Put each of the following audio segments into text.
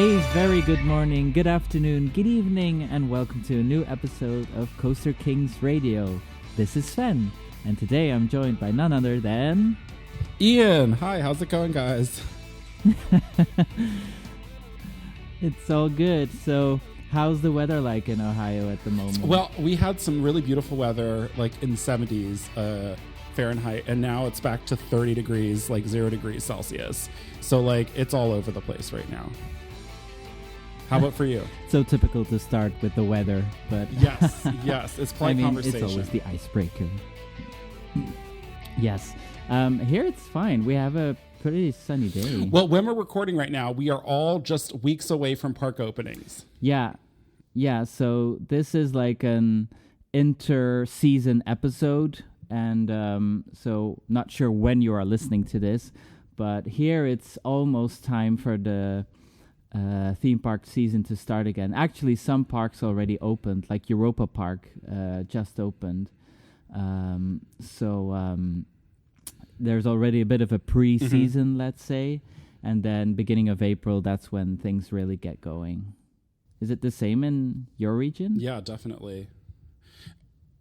A very good morning, good afternoon, good evening, and welcome to a new episode of Coaster Kings Radio. This is Sven, and today I'm joined by none other than... Ian. Hi, how's it going, guys? It's all good. So, how's the weather like in Ohio at the moment? Well, we had some really beautiful weather, like in the 70s Fahrenheit, and now it's back to 30 degrees, like 0 degrees Celsius. So, like, it's all over the place right now. How about for you? So typical to start with the weather, but... yes, it's polite conversation. It's always the icebreaker. Yes. Here it's fine. We have a pretty sunny day. Well, when we're recording right now, we are all just weeks away from park openings. Yeah. So this is like an inter-season episode, and so not sure when you are listening to this, but here it's almost time for the theme park season to start again. Actually, some parks already opened, like Europa Park just opened. So there's already a bit of a pre-season, let's say, and then beginning of April, that's when things really get going. Is it the same in your region? Yeah, definitely.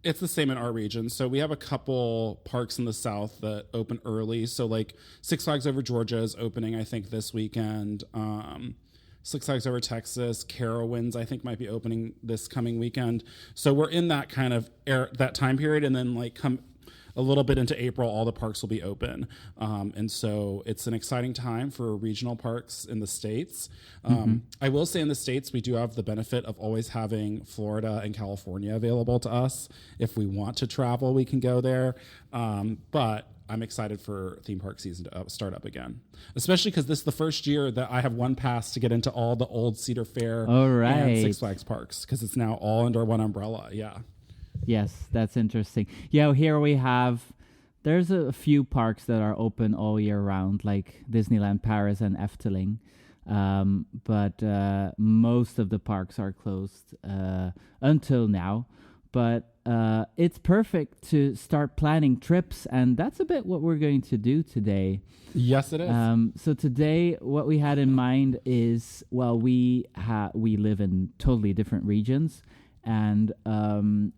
It's the same in our region. So we have a couple parks in the south that open early. So like Six Flags Over Georgia is opening, I think, this weekend. Six Flags Over Texas, Carowinds, I think, might be opening this coming weekend. So we're in that kind of that time period, and then like come a little bit into April, all the parks will be open. And so it's an exciting time for regional parks in the States. I will say in the States, we do have the benefit of always having Florida and California available to us. If we want to travel, we can go there. But I'm excited for theme park season to start up again, especially because this is the first year that I have one pass to get into all the old Cedar Fair and Six Flags parks, because it's now all under one umbrella. Yeah. Yes, that's interesting. Yeah, here we have, there's a few parks that are open all year round, like Disneyland Paris and Efteling. But most of the parks are closed until now. But it's perfect to start planning trips, and that's a bit what we're going to do today. Yes, it is. So today, what we had in mind is, well, we live in totally different regions, and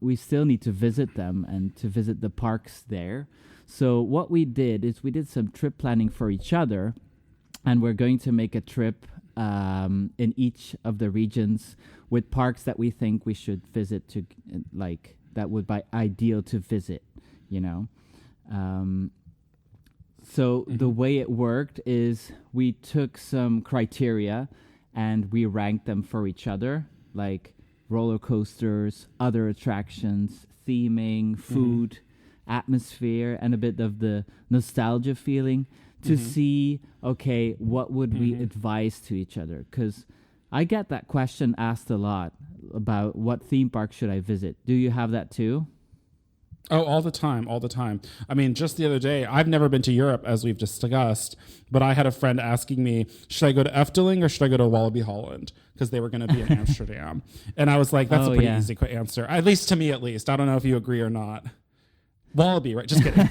we still need to visit them and to visit the parks there. So what we did is we did some trip planning for each other, and we're going to make a trip in each of the regions with parks that we think we should visit, to like that would be ideal to visit, you know. So the way it worked is we took some criteria and we ranked them for each other, like roller coasters, other attractions, theming, food, atmosphere, and a bit of the nostalgia feeling to see, okay, what would we advise to each other? Because I get that question asked a lot about what theme park should I visit. Do you have that too? Oh, all the time. I mean, just the other day, I've never been to Europe, as we've discussed, but I had a friend asking me, should I go to Efteling or should I go to Walibi Holland? Because they were going to be in Amsterdam. And I was like, that's a pretty easy answer, at least to me at least. I don't know if you agree or not. Wallaby, right? Just kidding.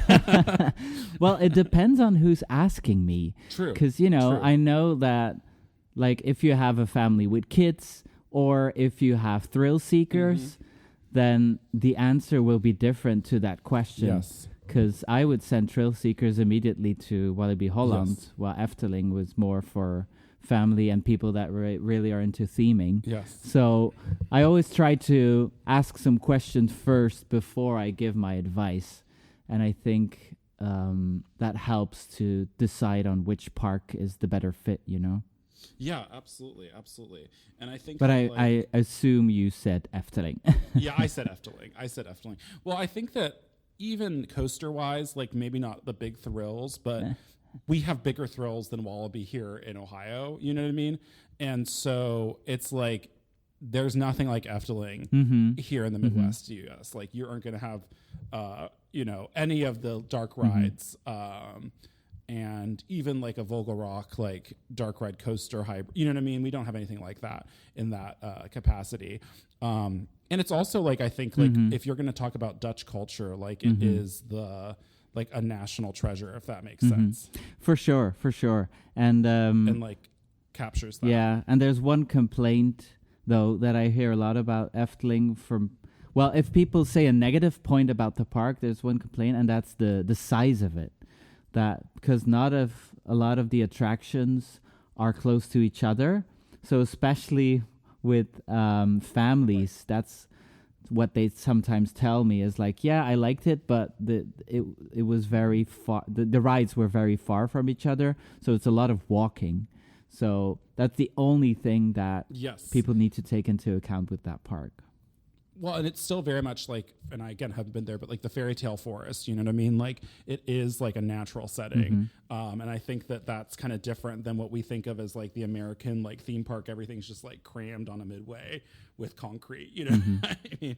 Well, it depends on who's asking me. True. Because, I know that, like, if you have a family with kids or if you have thrill seekers, then the answer will be different to that question. Yes. Because I would send thrill seekers immediately to Walibi Holland, while Efteling was more for family and people that really are into theming. Yes. So I always try to ask some questions first before I give my advice. And I think that helps to decide on which park is the better fit, you know? Yeah, absolutely. And I think... But I assume you said Efteling. Yeah, I said Efteling. Well, I think that even coaster-wise, like maybe not the big thrills, but... we have bigger thrills than Wallaby here in Ohio, you know what I mean? And so it's like there's nothing like Efteling here in the Midwest U.S. Like you aren't going to have, any of the dark rides and even like a Vogelrock, like dark ride coaster hybrid. You know what I mean? We don't have anything like that in that capacity. And it's also like, I think like if you're going to talk about Dutch culture, like it is like a national treasure, if that makes sense. For sure. And like captures that. Yeah, and there's one complaint though that I hear a lot about Efteling from. Well, if people say a negative point about the park, there's one complaint, and that's the size of it. That because not of a lot of the attractions are close to each other, so especially with families, that's what they sometimes tell me is like, yeah, I liked it, but it was very far. The rides were very far from each other, so it's a lot of walking. So that's the only thing that people need to take into account with that park. Well, and it's still very much like, and I again haven't been there, but like the fairy tale forest, you know what I mean? Like it is like a natural setting. And I think that that's kind of different than what we think of as like the American like theme park. Everything's just like crammed on a midway with concrete, you know? I mean,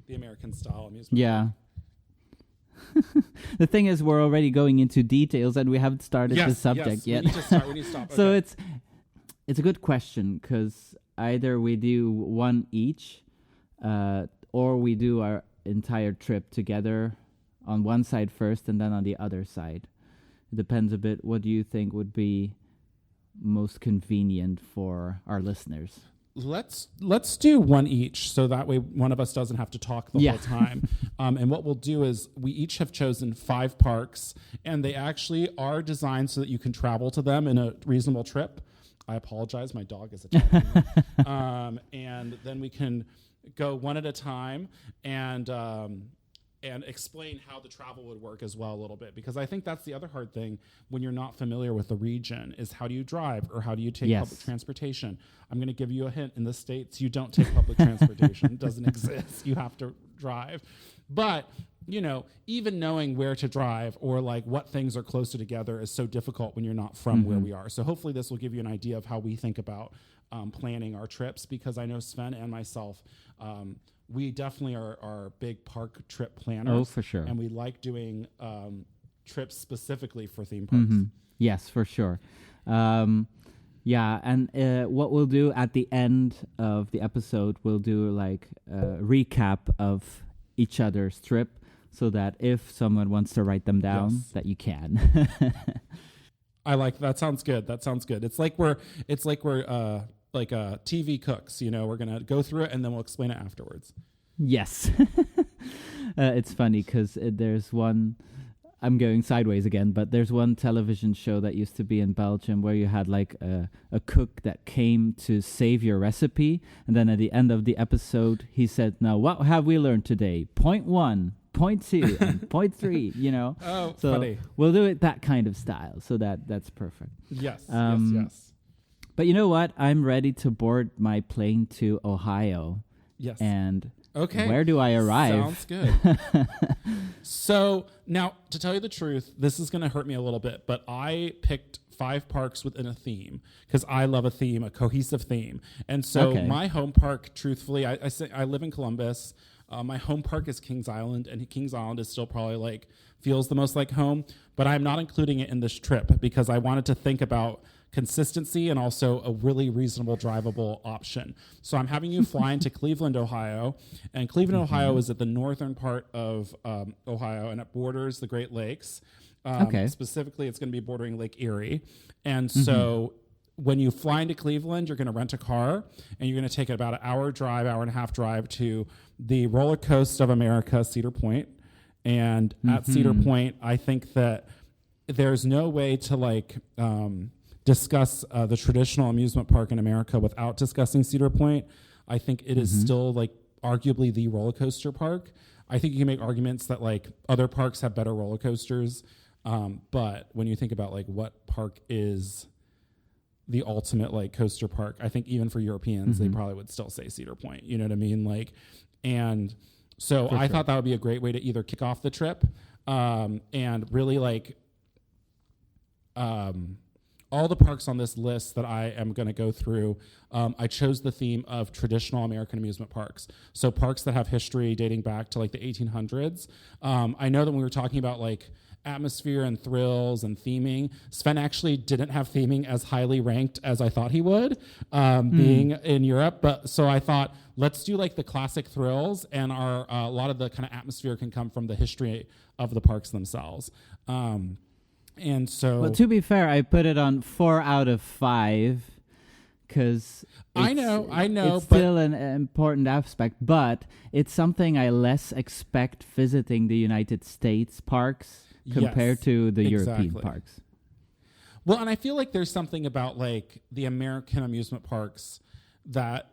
the American style amusement. Yeah. The thing is, we're already going into details and we haven't started the subject yet. We need to start. We need to stop. So it's a good question because either we do one each, or we do our entire trip together on one side first and then on the other side. It depends a bit. What do you think would be most convenient for our listeners? Let's do one each, so that way one of us doesn't have to talk the whole time. And what we'll do is we each have chosen 5 parks, and they actually are designed so that you can travel to them in a reasonable trip. I apologize, my dog is attacking me. And then we can go one at a time and explain how the travel would work as well a little bit, because I think that's the other hard thing when you're not familiar with the region is how do you drive or how do you take public transportation? I'm going to give you a hint. In the States, you don't take public transportation. It doesn't exist. You have to drive. But, you know, even knowing where to drive or like what things are closer together is so difficult when you're not from where we are. So hopefully this will give you an idea of how we think about planning our trips, because I know Sven and myself, we definitely are big park trip planners. Oh, for sure. And we like doing trips specifically for theme parks. Yes, for sure. Yeah, and what we'll do at the end of the episode, we'll do like a recap of each other's trip so that if someone wants to write them down, that you can. I like that. Sounds good. That sounds good. It's like we're like TV cooks, you know, we're going to go through it and then we'll explain it afterwards. Yes. It's funny because there's one, I'm going sideways again, but there's one television show that used to be in Belgium where you had like a cook that came to save your recipe. And then at the end of the episode, he said, now, what have we learned today? Point 1, point 2, and point 3, you know? Oh, so funny. We'll do it that kind of style. So that's perfect. Yes, yes. But you know what? I'm ready to board my plane to Ohio. Yes. And where do I arrive? Sounds good. So now, to tell you the truth, this is going to hurt me a little bit, but I picked 5 parks within a theme because I love a theme, a cohesive theme. And so my home park, truthfully, I live in Columbus. My home park is Kings Island, and Kings Island is still probably like feels the most like home, but I'm not including it in this trip because I wanted to think about consistency and also a really reasonable drivable option. So I'm having you fly into Cleveland, Ohio, and Cleveland, Ohio is at the northern part of Ohio, and it borders the Great Lakes. Specifically, it's going to be bordering Lake Erie. And so when you fly into Cleveland, you're going to rent a car, and you're going to take about an hour and a half drive to the Roller Coaster of America, Cedar Point. And at Cedar Point, I think that there's no way to like discuss the traditional amusement park in America without discussing Cedar Point. I think it is still like arguably the roller coaster park. I think you can make arguments that like other parks have better roller coasters. But when you think about like what park is the ultimate like coaster park, I think even for Europeans, they probably would still say Cedar Point. You know what I mean? Like, and so I thought that would be a great way to either kick off the trip and really like all the parks on this list that I am going to go through, I chose the theme of traditional American amusement parks. So parks that have history dating back to like the 1800s. I know that when we were talking about like atmosphere and thrills and theming, Sven actually didn't have theming as highly ranked as I thought he would, being in Europe. But so I thought, let's do like the classic thrills, and a lot of the kind of atmosphere can come from the history of the parks themselves. And so, well, to be fair, I put it on 4 out of 5 because I know, it's but still an important aspect, but it's something I less expect visiting the United States parks compared yes, to the European exactly. parks. Well, and I feel like there's something about like the American amusement parks that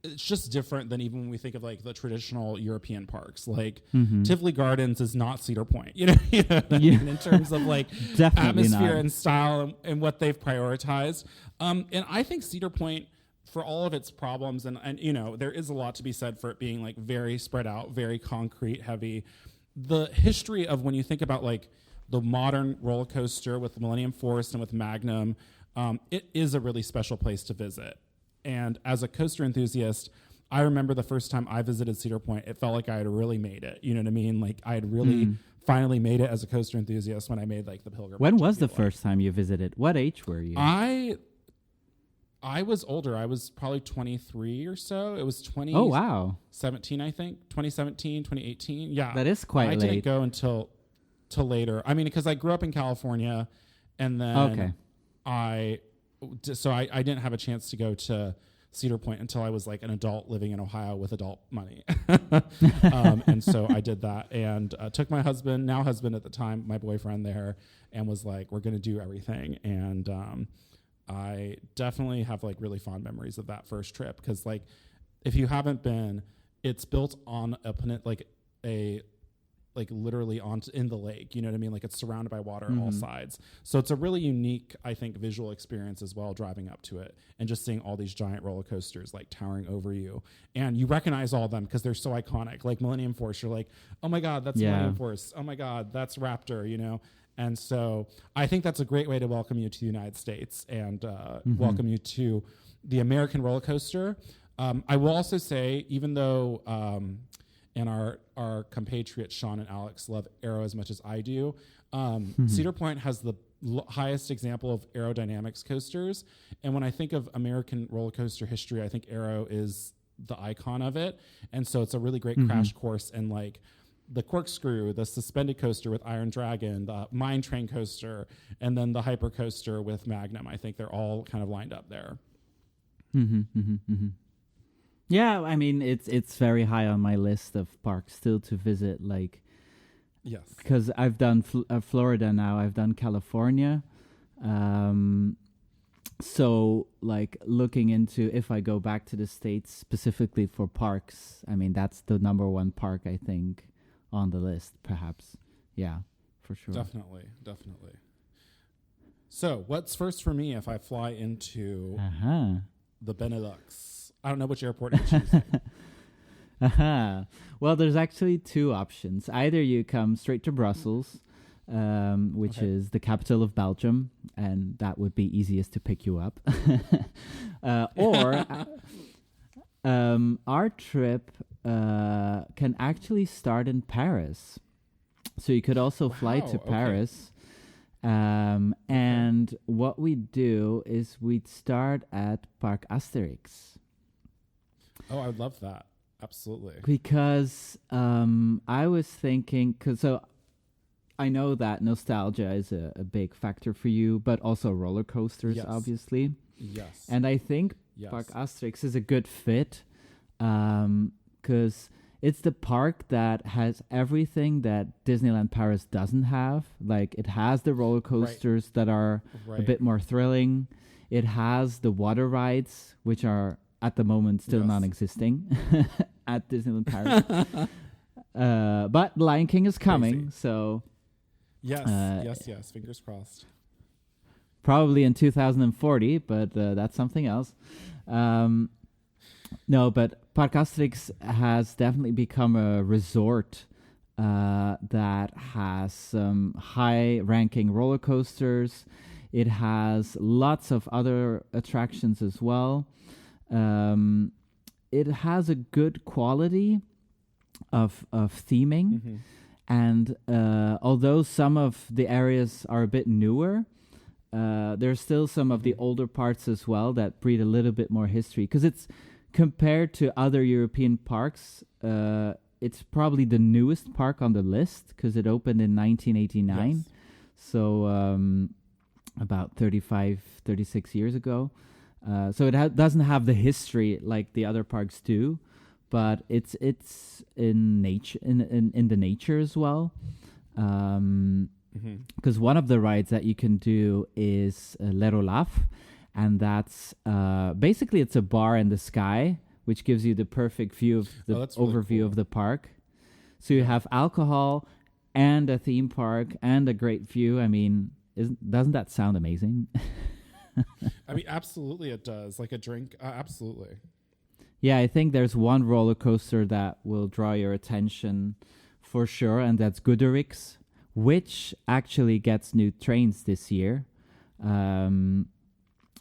it's just different than even when we think of like the traditional European parks. Like Tivoli Gardens is not Cedar Point, you know what I mean, in terms of like Definitely atmosphere not. and style and what they've prioritized. And I think Cedar Point, for all of its problems, and you know, there is a lot to be said for it being like very spread out, very concrete heavy. The history of when you think about like the modern roller coaster with the Millennium Force and with Magnum, it is a really special place to visit. And as a coaster enthusiast, I remember the first time I visited Cedar Point, it felt like I had really made it. You know what I mean? Like I had really finally made it as a coaster enthusiast when I made like the pilgrimage. When was the first time you visited? What age were you? I was older. I was probably 23 or so. It was 20. Oh, wow. 17, I think. 2017, 2018. Yeah. That is quite late. I didn't go until later. I mean, because I grew up in California, and then I didn't have a chance to go to Cedar Point until I was like an adult living in Ohio with adult money. And so I did that and took my now husband at the time, my boyfriend there, and was like, we're going to do everything. And I definitely have like really fond memories of that first trip. Because like, if you haven't been, it's built on literally in the lake, you know what I mean? Like it's surrounded by water on all sides. So it's a really unique, I think, visual experience as well, driving up to it and just seeing all these giant roller coasters like towering over you. And you recognize all of them because they're so iconic. Like Millennium Force, you're like, oh my God, that's Millennium Force. Oh my God, that's Raptor, you know? And so I think that's a great way to welcome you to the United States and welcome you to the American roller coaster. I will also say, even though and our compatriots Sean and Alex love Aero as much as I do, Cedar Point has the highest example of aerodynamics coasters. And when I think of American roller coaster history, I think Aero is the icon of it. And so it's a really great crash course in like the corkscrew, the suspended coaster with Iron Dragon, the mine train coaster, and then the hyper coaster with Magnum. I think they're all kind of lined up there. Yeah, I mean it's very high on my list of parks still to visit. Like, yes, because I've done Florida now, I've done California. So like looking into if I go back to the States specifically for parks, I mean that's the number one park I think on the list, perhaps. Yeah, for sure. Definitely. So what's first for me if I fly into the Benelux? I don't know which airport you're choosing. Well, there's actually two options. Either you come straight to Brussels, which is the capital of Belgium, and that would be easiest to pick you up. Or our trip can actually start in Paris. So you could also fly to Paris. And what we do is we'd start at Parc Asterix. Oh, I would love that. Absolutely. Because I was thinking, so I know that nostalgia is a big factor for you, but also roller coasters, obviously. Yes. And I think Parc Asterix is a good fit because it's the park that has everything that Disneyland Paris doesn't have. Like, it has the roller coasters that are a bit more thrilling. It has the water rides, which are at the moment still non-existing at Disneyland Paris. But Lion King is coming, so... Yes, fingers crossed. Probably in 2040, but that's something else. No, but Parc Asterix has definitely become a resort that has some high-ranking roller coasters. It has lots of other attractions as well. It has a good quality of theming, and although some of the areas are a bit newer, there's still some of the older parts as well that breed a little bit more history. Because it's compared to other European parks, it's probably the newest park on the list because it opened in 1989, so about 36 years ago. So it doesn't have the history like the other parks do, but it's in nature in the nature as well. Because one of the rides that you can do is L'Erolaf, and that's basically it's a bar in the sky, which gives you the perfect view of the overview really cool. Of the park. So you have alcohol and a theme park and a great view. I mean, doesn't that sound amazing? I mean, absolutely it does. Like a drink, absolutely. Yeah, I think there's one roller coaster that will draw your attention for sure, and that's Goederix, which actually gets new trains this year. And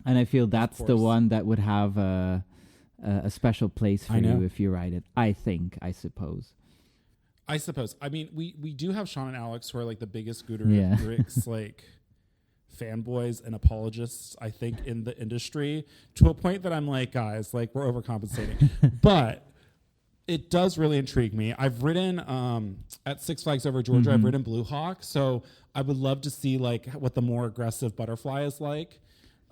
I feel that's the one that would have a special place for you if you ride it. I suppose. I mean, we do have Sean and Alex who are like the biggest Goederix like fanboys and apologists, I think, in the industry, to a point that I'm like, guys, like we're overcompensating. But it does really intrigue me. I've ridden at Six Flags Over Georgia. I've ridden Blue Hawk, so I would love to see like what the more aggressive butterfly is like.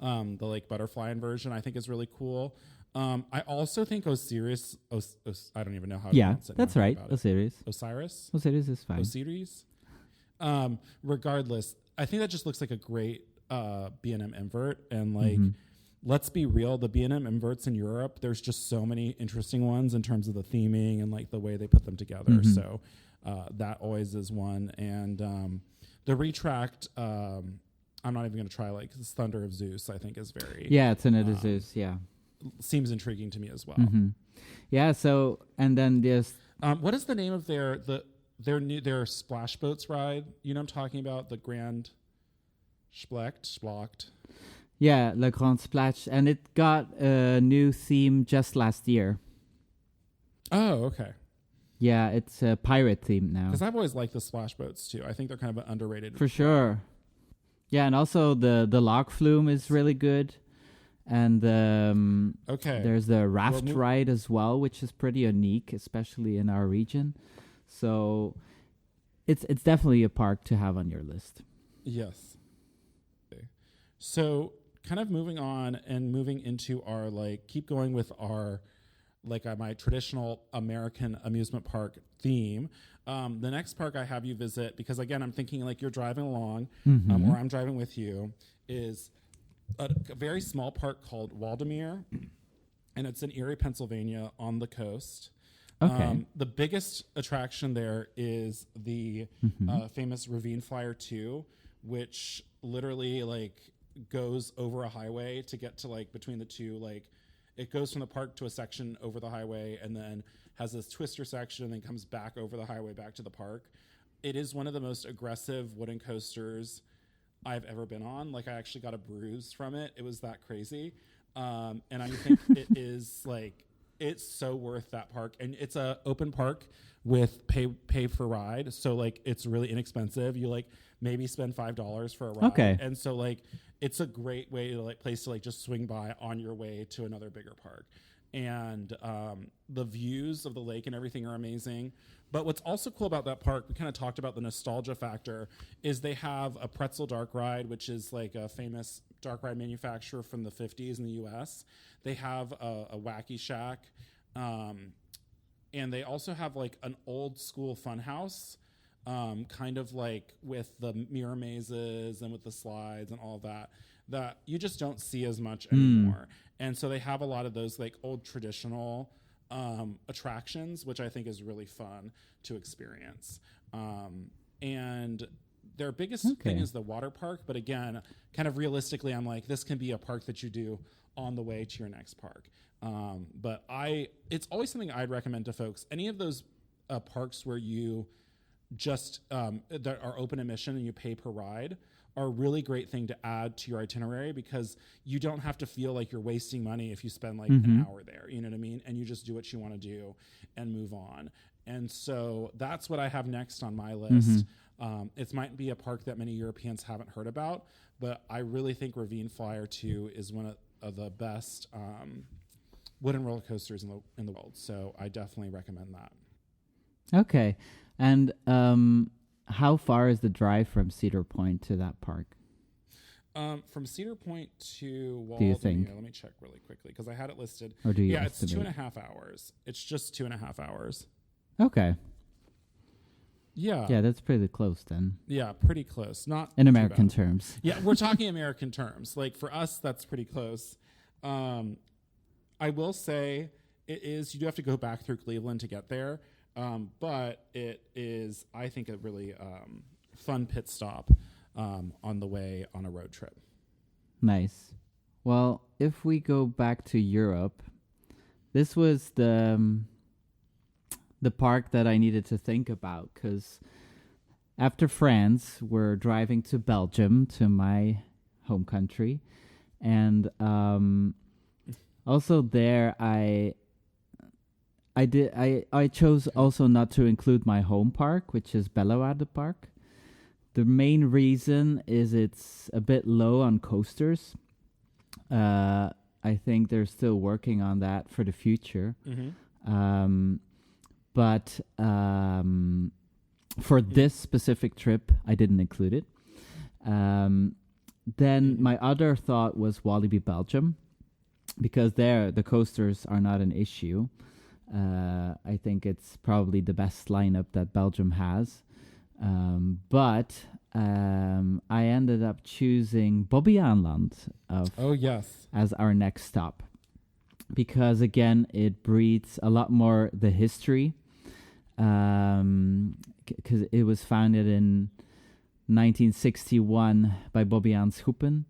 The like butterfly inversion, I think, is really cool. I also think Osiris. I don't even know how to pronounce it. That's right. Osiris. Osiris is fine. Osiris. Regardless, I think that just looks like a great B&M invert, and like. Let's be real, the B&M inverts in Europe, there's just so many interesting ones in terms of the theming and like the way they put them together. So that always is one. And the retract, I'm not even going to try, like this Thunder of Zeus, I think is very... Yeah, it's another Zeus, yeah. Seems intriguing to me as well. Yeah, so, and then there's... what is the name of their splash boats ride? You know what I'm talking about? The Grand Splocht. Yeah, Le Grand Splash, and it got a new theme just last year. Oh, okay. Yeah, it's a pirate theme now. Because I've always liked the splash boats too. I think they're kind of an underrated. For sure. Yeah, and also the log flume is really good, and there's the raft ride as well, which is pretty unique, especially in our region. So it's definitely a park to have on your list. Yes. Okay. So. Kind of moving on and moving into our keep going with our my traditional American amusement park theme. The next park I have you visit, because again I'm thinking like you're driving along or I'm driving with you, is a very small park called Waldameer, and it's in Erie, Pennsylvania, on the coast. Okay. The biggest attraction there is the famous Ravine Flyer 2, which literally goes over a highway to get to between the two, it goes from the park to a section over the highway and then has this twister section and then comes back over the highway back to the park. It is one of the most aggressive wooden coasters I've ever been on. I actually got a bruise from it. It was that crazy. And I think it is it's so worth that park. And it's a open park with pay for ride. So it's really inexpensive. You maybe spend $5 for a ride. Okay. And so it's a great way to place to just swing by on your way to another bigger park. And the views of the lake and everything are amazing. But what's also cool about that park, we kind of talked about the nostalgia factor, is they have a pretzel dark ride, which is a famous dark ride manufacturer from the 50s in the US. They have a Wacky Shack. And they also have an old school fun house, kind of with the mirror mazes and with the slides and all that you just don't see as much anymore. And so they have a lot of those old traditional attractions, which I think is really fun to experience. And their biggest thing is the water park. But again, kind of realistically, I'm this can be a park that you do on the way to your next park. But it's always something I'd recommend to folks. Any of those parks where you just that are open admission and you pay per ride are a really great thing to add to your itinerary, because you don't have to feel like you're wasting money if you spend an hour there, you know what I mean? And you just do what you want to do and move on. And so that's what I have next on my list. It might be a park that many Europeans haven't heard about, but I really think Ravine Flyer 2 is one of the best wooden roller coasters in the world. So I definitely recommend that. Okay. And how far is the drive from Cedar Point to that park? From Cedar Point to Do you Walden, think? let me check really quickly because I had it listed. Or do you Yeah, it's estimate? 2.5 hours. It's just 2.5 hours. Okay. Yeah. Yeah, that's pretty close then. Yeah, pretty close. Not In too American bad. terms. Yeah, we're talking American terms. Like for us, that's pretty close. I will say you do have to go back through Cleveland to get there. But it is, I think, a really fun pit stop on the way on a road trip. Nice. Well, if we go back to Europe, this was the park that I needed to think about, because after France, we're driving to Belgium, to my home country, and also there I chose also not to include my home park, which is Bellewaerde Park. The main reason is it's a bit low on coasters. I think they're still working on that for the future. Mm-hmm. But for this specific trip, I didn't include it. Then my other thought was Walibi Belgium, because there the coasters are not an issue. I think it's probably the best lineup that Belgium has. But I ended up choosing Bobbejaanland as our next stop, because again it breeds a lot more the history, because it was founded in 1961 by Bobbejaan Schoepen.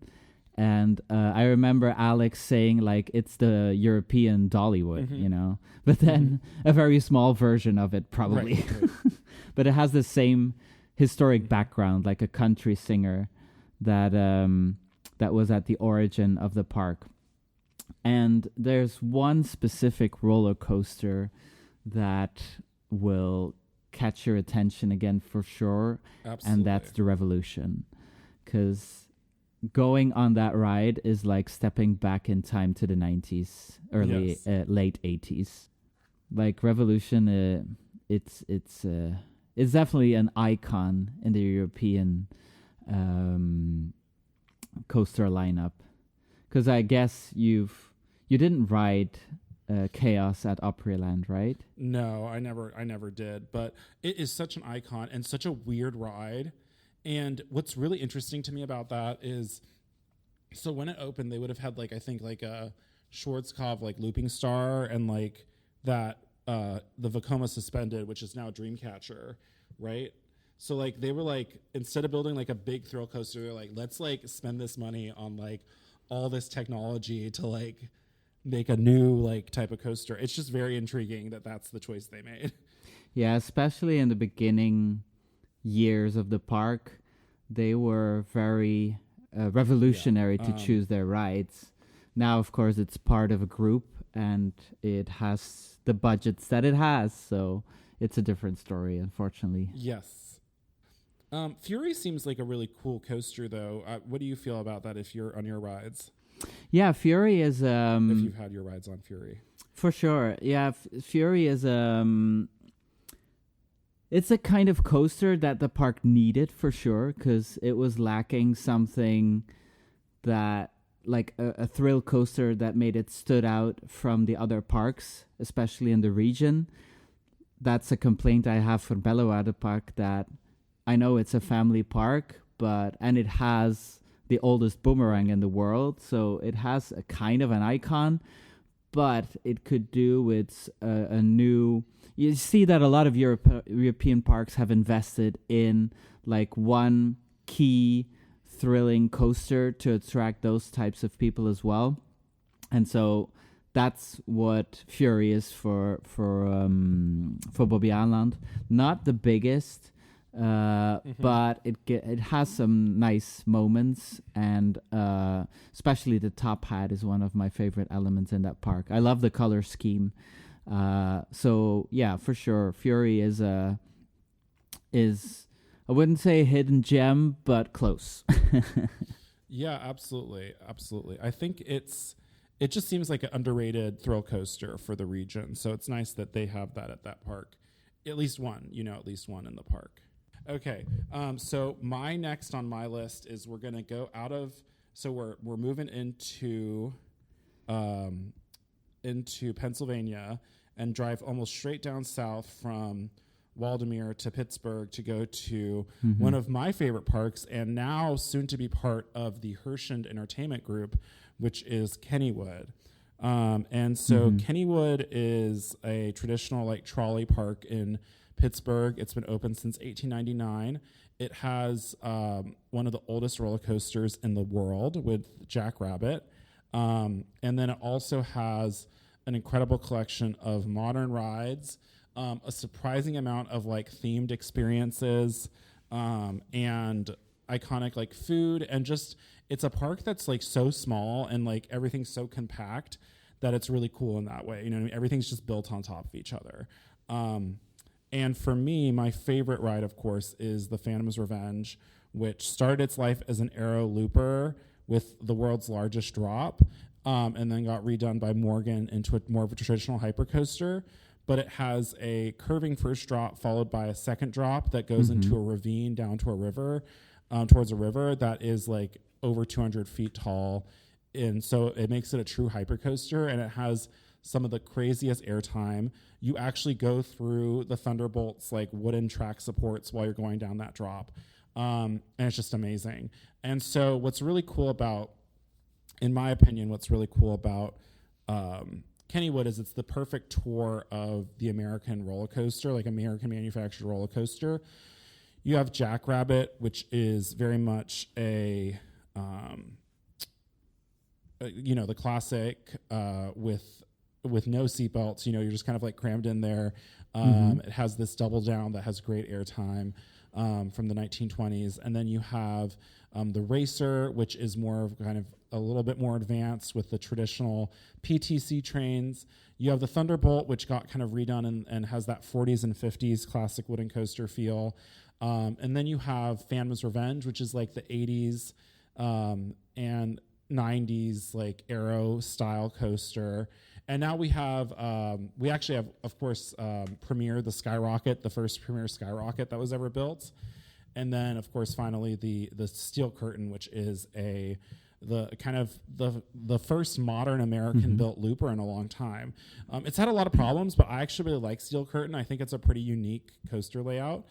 And I remember Alex saying, like, it's the European Dollywood, but then a very small version of it, probably. Right. But it has the same historic background, like a country singer that was at the origin of the park. And there's one specific roller coaster that will catch your attention again for sure. Absolutely. And that's the Revolution. Because going on that ride is like stepping back in time to the 90s, late 80s. Like Revolution, it's definitely an icon in the European coaster lineup. Because I guess you didn't ride Chaos at Opryland, right? No, I never did. But it is such an icon and such a weird ride. And what's really interesting to me about that is, so when it opened, they would have had I think a Schwarzkopf looping star and that the Vekoma Suspended, which is now Dreamcatcher, right? So they were instead of building a big thrill coaster, they're let's spend this money on all this technology to make a new type of coaster. It's just very intriguing that that's the choice they made. Yeah, especially in the beginning years of the park, they were very revolutionary to choose their rides. Now, of course, it's part of a group and it has the budgets that it has, so it's a different story, unfortunately. Yes. Fury seems like a really cool coaster, though. What do you feel about that if you're on your rides? Yeah, Fury is... if you've had your rides on Fury. For sure. Yeah, Fury is... it's a kind of coaster that the park needed, for sure, because it was lacking something that... a thrill coaster that made it stood out from the other parks, especially in the region. That's a complaint I have for Bellewaerde Park, that I know it's a family park, and it has the oldest boomerang in the world, so it has a kind of an icon, but it could do with a new... You see that a lot of European parks have invested in one key thrilling coaster to attract those types of people as well, and so that's what Fury is for Bobbejaanland. Not the biggest, but it has some nice moments, and especially the top hat is one of my favorite elements in that park. I love the color scheme. So yeah, for sure, Fury is I wouldn't say a hidden gem, but close. Yeah, absolutely. I think it just seems like an underrated thrill coaster for the region. So it's nice that they have that at that park. At least one in the park. Okay. So my next on my list is we're going to go out of So we're moving into Pennsylvania and drive almost straight down south from Waldameer to Pittsburgh to go to one of my favorite parks, and now soon to be part of the Hershend Entertainment Group, which is Kennywood. And so Kennywood is a traditional like trolley park in Pittsburgh. It's been open since 1899. It has one of the oldest roller coasters in the world with Jackrabbit. And then it also has an incredible collection of modern rides, a surprising amount of like themed experiences, and iconic like food, and just it's a park that's like so small and like everything's so compact that it's really cool in that way. You know what I mean? Everything's just built on top of each other. And for me, my favorite ride, of course, is the Phantom's Revenge, which started its life as an aero looper with the world's largest drop, and then got redone by Morgan into more of a traditional hypercoaster. But it has a curving first drop followed by a second drop that goes into a ravine down to a river, towards a river that is like over 200 feet tall. And so it makes it a true hypercoaster, and it has some of the craziest airtime. You actually go through the Thunderbolt's like wooden track supports while you're going down that drop. And it's just amazing. And so what's really cool about, in my opinion, what's really cool about Kennywood is it's the perfect tour of the American roller coaster, like American manufactured roller coaster. You have Jackrabbit, which is very much a, the classic with no seatbelts. You know, you're just kind of like crammed in there. It has this double down that has great airtime from the 1920s. And then you have the Racer, which is more of kind of a little bit more advanced with the traditional PTC trains. You have the Thunderbolt, which got kind of redone and has that 40s and 50s classic wooden coaster feel. And then you have Phantom's Revenge, which is like the 80s and 90s like aero style coaster. And now we actually have, of course, Premier, the Skyrocket, the first Premier Skyrocket that was ever built. And then, of course, finally the Steel Curtain, which is the first modern American built looper in a long time. It's had a lot of problems, but I actually really like Steel Curtain. I think it's a pretty unique coaster layout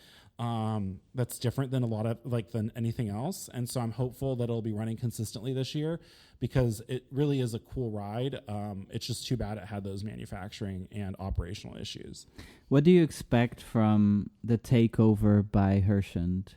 that's different than than anything else. And so I'm hopeful that it'll be running consistently this year because it really is a cool ride. It's just too bad it had those manufacturing and operational issues. What do you expect from the takeover by Hershend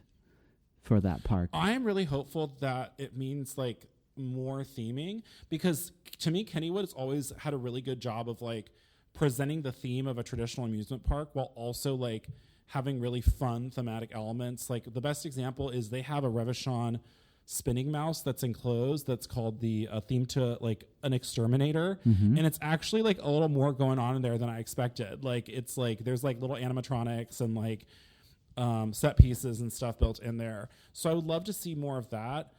for that park? I am really hopeful that it means like more theming, because to me Kennywood has always had a really good job of like presenting the theme of a traditional amusement park while also like having really fun thematic elements. Like the best example is they have a Revachon spinning mouse that's enclosed that's called the theme to like an exterminator, and it's actually like a little more going on in there than I expected. Like it's like there's like little animatronics and like set pieces and stuff built in there. So I would love to see more of that.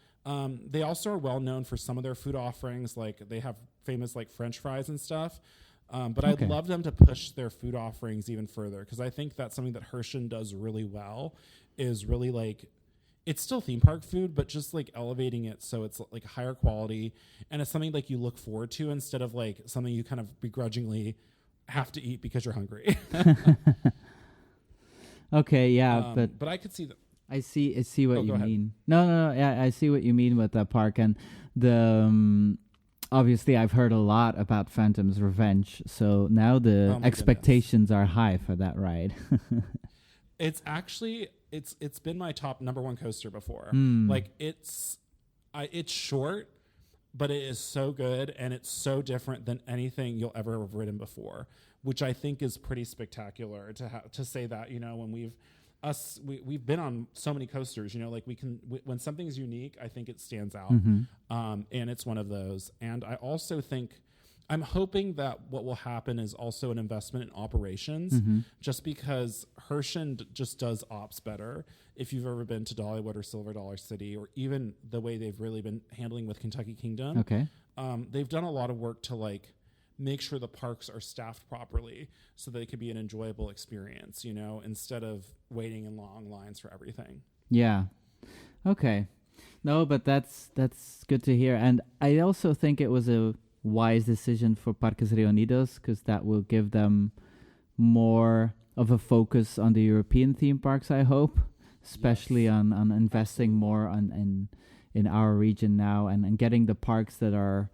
They also are well known for some of their food offerings, like they have famous like French fries and stuff. But I'd love them to push their food offerings even further, because I think that's something that Hershend does really well, is really like, it's still theme park food, but just like elevating it so it's like higher quality, and it's something like you look forward to instead of like something you kind of begrudgingly have to eat because you're hungry. Okay, yeah, but I could see that. I see what you ahead. mean. No, yeah, I see what you mean with that park, and the obviously I've heard a lot about Phantom's Revenge, so now the expectations are high for that ride. It's actually it's been my top number one coaster before. Like it's short, but it is so good, and it's so different than anything you'll ever have ridden before, which I think is pretty spectacular to say that, you know, when we've been on so many coasters, you know, like when something's unique, I think it stands out. And it's one of those. And I also think, I'm hoping that what will happen is also an investment in operations, just because Hershend just does ops better. If you've ever been to Dollywood or Silver Dollar City, or even the way they've really been handling with Kentucky Kingdom, they've done a lot of work to like make sure the parks are staffed properly so they could be an enjoyable experience, you know, instead of waiting in long lines for everything. Yeah. Okay. No, but that's good to hear. And I also think it was a wise decision for Parques Reunidos because that will give them more of a focus on the European theme parks, I hope, especially on investing more in our region now and getting the parks that are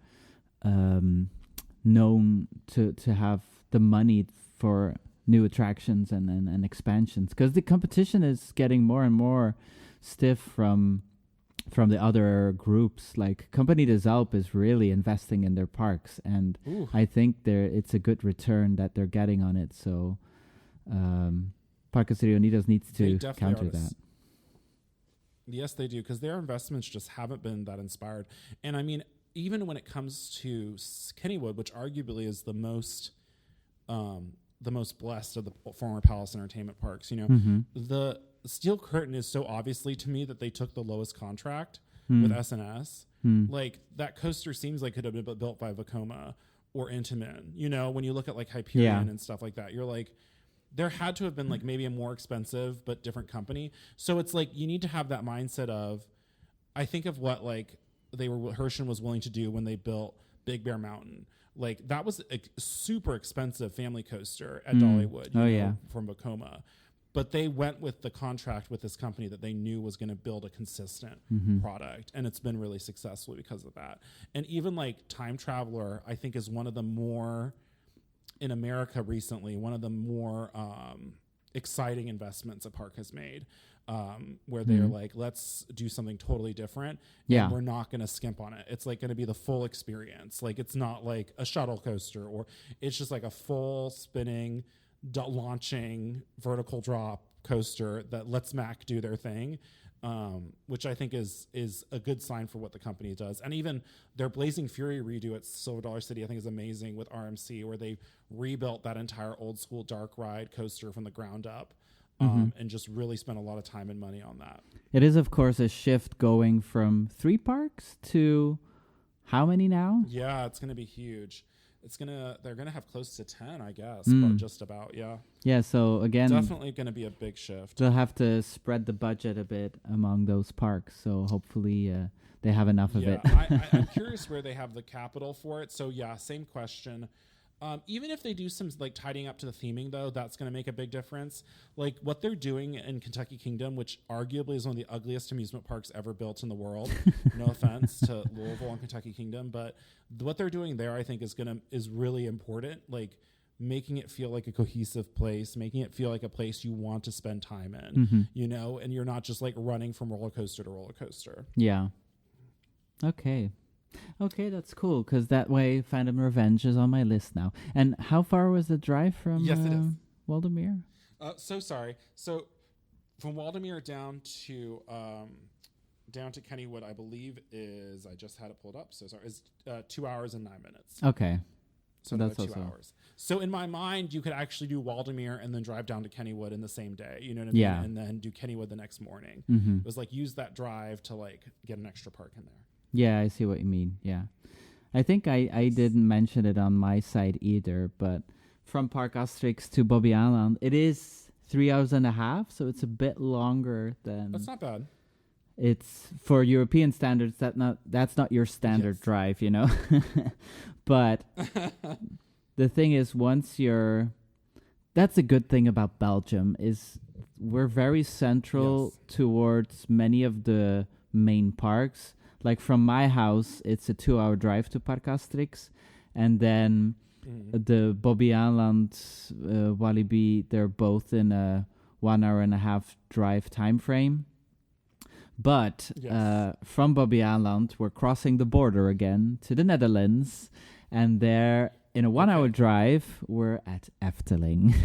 known to have the money for new attractions and expansions, because the competition is getting more and more stiff from the other groups. Like Compagnie des Alpes is really investing in their parks, and I think it's a good return that they're getting on it. So Parques Reunidos needs to counter that. Yes, they do, because their investments just haven't been that inspired. And I mean, even when it comes to Kennywood, which arguably is the most blessed of the former Palace Entertainment parks, the Steel Curtain is so obviously to me that they took the lowest contract with SNS. Like that coaster seems like it could have been built by Vekoma or Intamin. When you look at like Hyperion and stuff like that, you're like, there had to have been like maybe a more expensive but different company. So it's like you need to have that mindset of, I think of what like Herschend was willing to do when they built Big Bear Mountain. Like that was a super expensive family coaster at Dollywood, from Vekoma. But they went with the contract with this company that they knew was going to build a consistent product. And it's been really successful because of that. And even like Time Traveler, I think is one of the more, in America recently, one of the more exciting investments a park has made, where they're like, let's do something totally different. And we're not going to skimp on it. It's like going to be the full experience. Like it's not like a shuttle coaster, or it's just like a full spinning, launching vertical drop coaster that lets Mac do their thing. Which I think is a good sign for what the company does. And even their Blazing Fury redo at Silver Dollar City, I think is amazing with RMC, where they rebuilt that entire old school dark ride coaster from the ground up, and just really spent a lot of time and money on that. It is, of course, a shift going from 3 parks to how many now? Yeah, it's going to be huge. They're gonna have close to 10, I guess, but just about, Yeah, so again, definitely gonna be a big shift. They'll have to spread the budget a bit among those parks, so hopefully they have enough of it. I'm curious where they have the capital for it. So same question. Even if they do some like tidying up to the theming, though, that's going to make a big difference. Like what they're doing in Kentucky Kingdom, which arguably is one of the ugliest amusement parks ever built in the world. No offense to Louisville and Kentucky Kingdom, but what they're doing there, I think, is really important. Like making it feel like a cohesive place, making it feel like a place you want to spend time in, and you're not just like running from roller coaster to roller coaster. Yeah. Okay, that's cool, because that way Phantom Revenge is on my list now. And how far was the drive from it is. Waldameer? So sorry. So from Waldameer down to Kennywood, I believe I just had it pulled up. So sorry, is 2 hours and 9 minutes. Okay. So that's 2 hours. So in my mind, you could actually do Waldameer and then drive down to Kennywood in the same day. You know what I mean? Yeah. And then do Kennywood the next morning. It was like use that drive to like get an extra park in there. Yeah, I see what you mean. Yeah. I think I didn't mention it on my side either, but from Park Asterix to Bobby Island, it is 3 hours and a half, so it's a bit longer than... That's not bad. It's, for European standards, that's not your standard drive, But the thing is, that's a good thing about Belgium, is we're very central towards many of the main parks. Like from my house, it's a 2-hour drive to Park Asterix, and then the Bobby Island, Walibi, they're both in a 1 hour and a half drive time frame. But from Bobby Island, we're crossing the border again to the Netherlands, and there, in a 1 hour drive, we're at Efteling.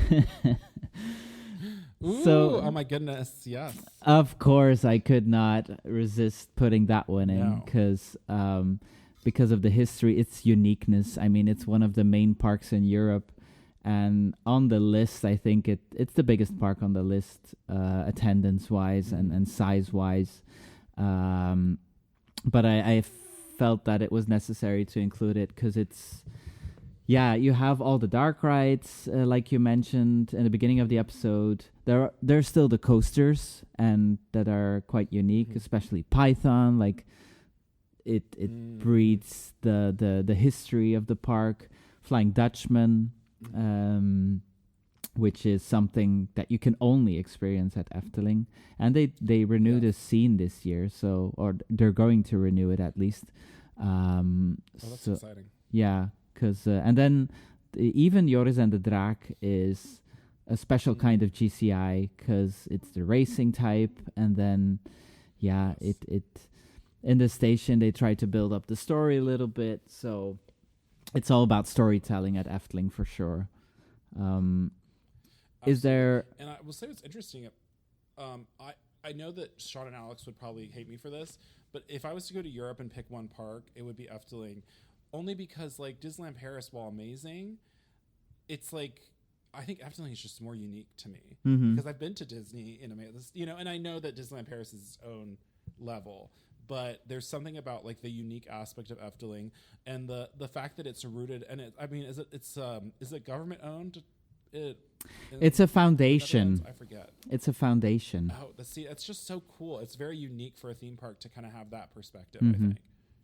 Ooh, so, oh my goodness, yes. Of course, I could not resist putting that one in because of the history, its uniqueness. I mean, it's one of the main parks in Europe, and on the list, I think it's the biggest park on the list, attendance-wise and size-wise. But I felt that it was necessary to include it because Yeah, you have all the dark rides, like you mentioned in the beginning of the episode. There's still the coasters, and that are quite unique, especially Python. Like it breeds the history of the park. Flying Dutchman, which is something that you can only experience at Efteling, and they renewed the scene this year, or they're going to renew it at least. That's exciting. Yeah. And then even Joris and the Draak is a special kind of GCI because it's the racing type. And then, it in the station, they try to build up the story a little bit. So it's all about storytelling at Efteling for sure. Is there... And I will say what's interesting. I know that Sean and Alex would probably hate me for this, but if I was to go to Europe and pick one park, it would be Efteling. Only because, like, Disneyland Paris, while amazing, it's like, I think Efteling is just more unique to me. Because I've been to Disney and I know that Disneyland Paris is its own level, but there's something about, like, the unique aspect of Efteling and the fact that it's rooted, and is it government owned? It's a foundation. I forget. It's a foundation. Oh, it's just so cool. It's very unique for a theme park to kind of have that perspective, I think.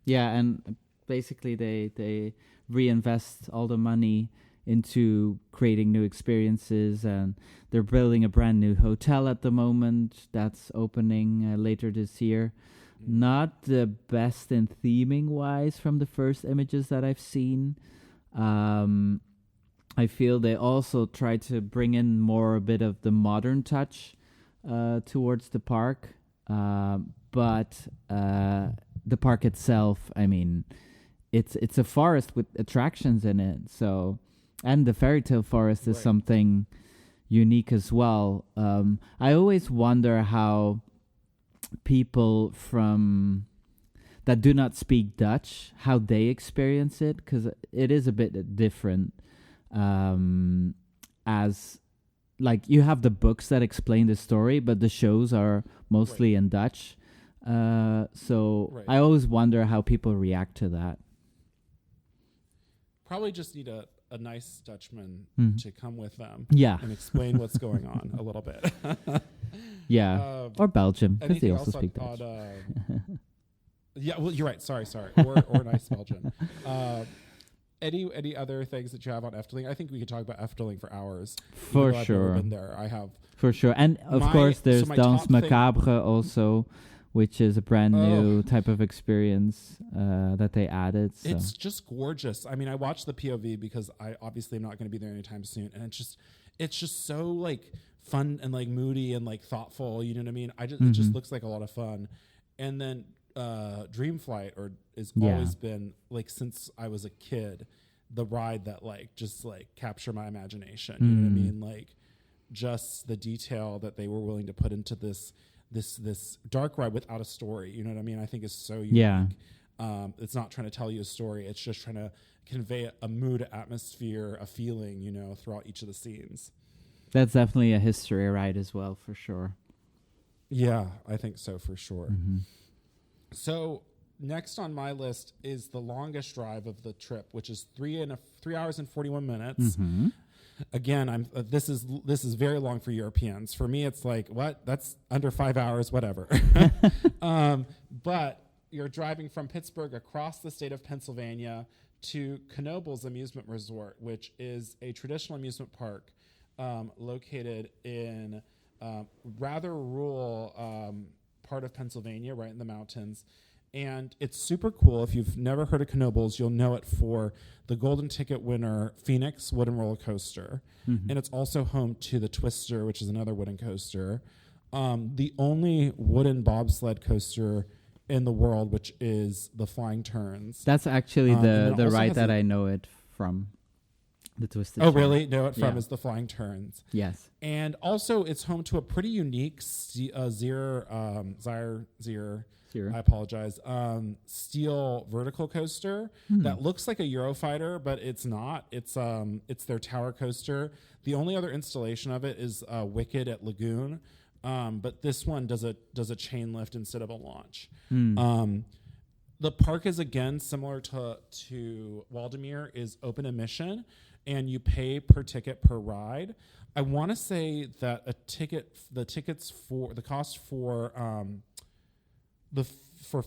Yeah, and basically they reinvest all the money into creating new experiences, and they're building a brand new hotel at the moment that's opening later this year. Not the best in theming wise from the first images that I've seen. I feel they also try to bring in a bit of the modern touch towards the park, but the park itself, it's a forest with attractions in it. So, and the fairy tale forest is something unique as well. I always wonder how people that do not speak Dutch, how they experience it, because it is a bit different. As like you have the books that explain the story, but the shows are mostly in Dutch. So I always wonder how people react to that. Probably just need a nice Dutchman to come with them and explain what's going on a little bit. Or Belgium, because they also speak Dutch. Well, you're right. Sorry. Or nice Belgian. Any other things that you have on Efteling? I think we could talk about Efteling for hours. For sure. I've never been there. I have. For sure. And of course, there's Danse Macabre also, which is a brand new type of experience that they added. So. It's just gorgeous. I watched the POV because I obviously am not going to be there anytime soon. And it's just so like fun and like moody and like thoughtful. You know what I mean? It just looks like a lot of fun. And then Dreamflight has always been like since I was a kid, the ride that like just like capture my imagination. You know what I mean? Like just the detail that they were willing to put into this dark ride without a story. You know what I mean? I think is so unique. Yeah. It's not trying to tell you a story. It's just trying to convey a mood, atmosphere, a feeling, throughout each of the scenes. That's definitely a history ride as well, for sure. Yeah, I think so for sure. So next on my list is the longest drive of the trip, which is 3 hours and 41 minutes. Again, this is very long for Europeans. For me, it's like, what? That's under 5 hours, whatever. But you're driving from Pittsburgh across the state of Pennsylvania to Knoebels Amusement Resort, which is a traditional amusement park located in rather rural part of Pennsylvania, right in the mountains. And it's super cool. If you've never heard of Knoebels, you'll know it for the Golden Ticket winner Phoenix Wooden Roller Coaster. And it's also home to the Twister, which is another wooden coaster. The only wooden bobsled coaster in the world, which is the Flying Turns. That's actually the ride that I know it from. The Twisted Oh, really? Know it from is the Flying Turns. Yes. And also it's home to a pretty unique Zir, I apologize, steel vertical coaster that looks like a Eurofighter, but it's not. It's their tower coaster. The only other installation of it is Wicked at Lagoon, but this one does a chain lift instead of a launch. The park is again similar to Waldameer, is open admission, and you pay per ticket per ride. I want to say that the cost for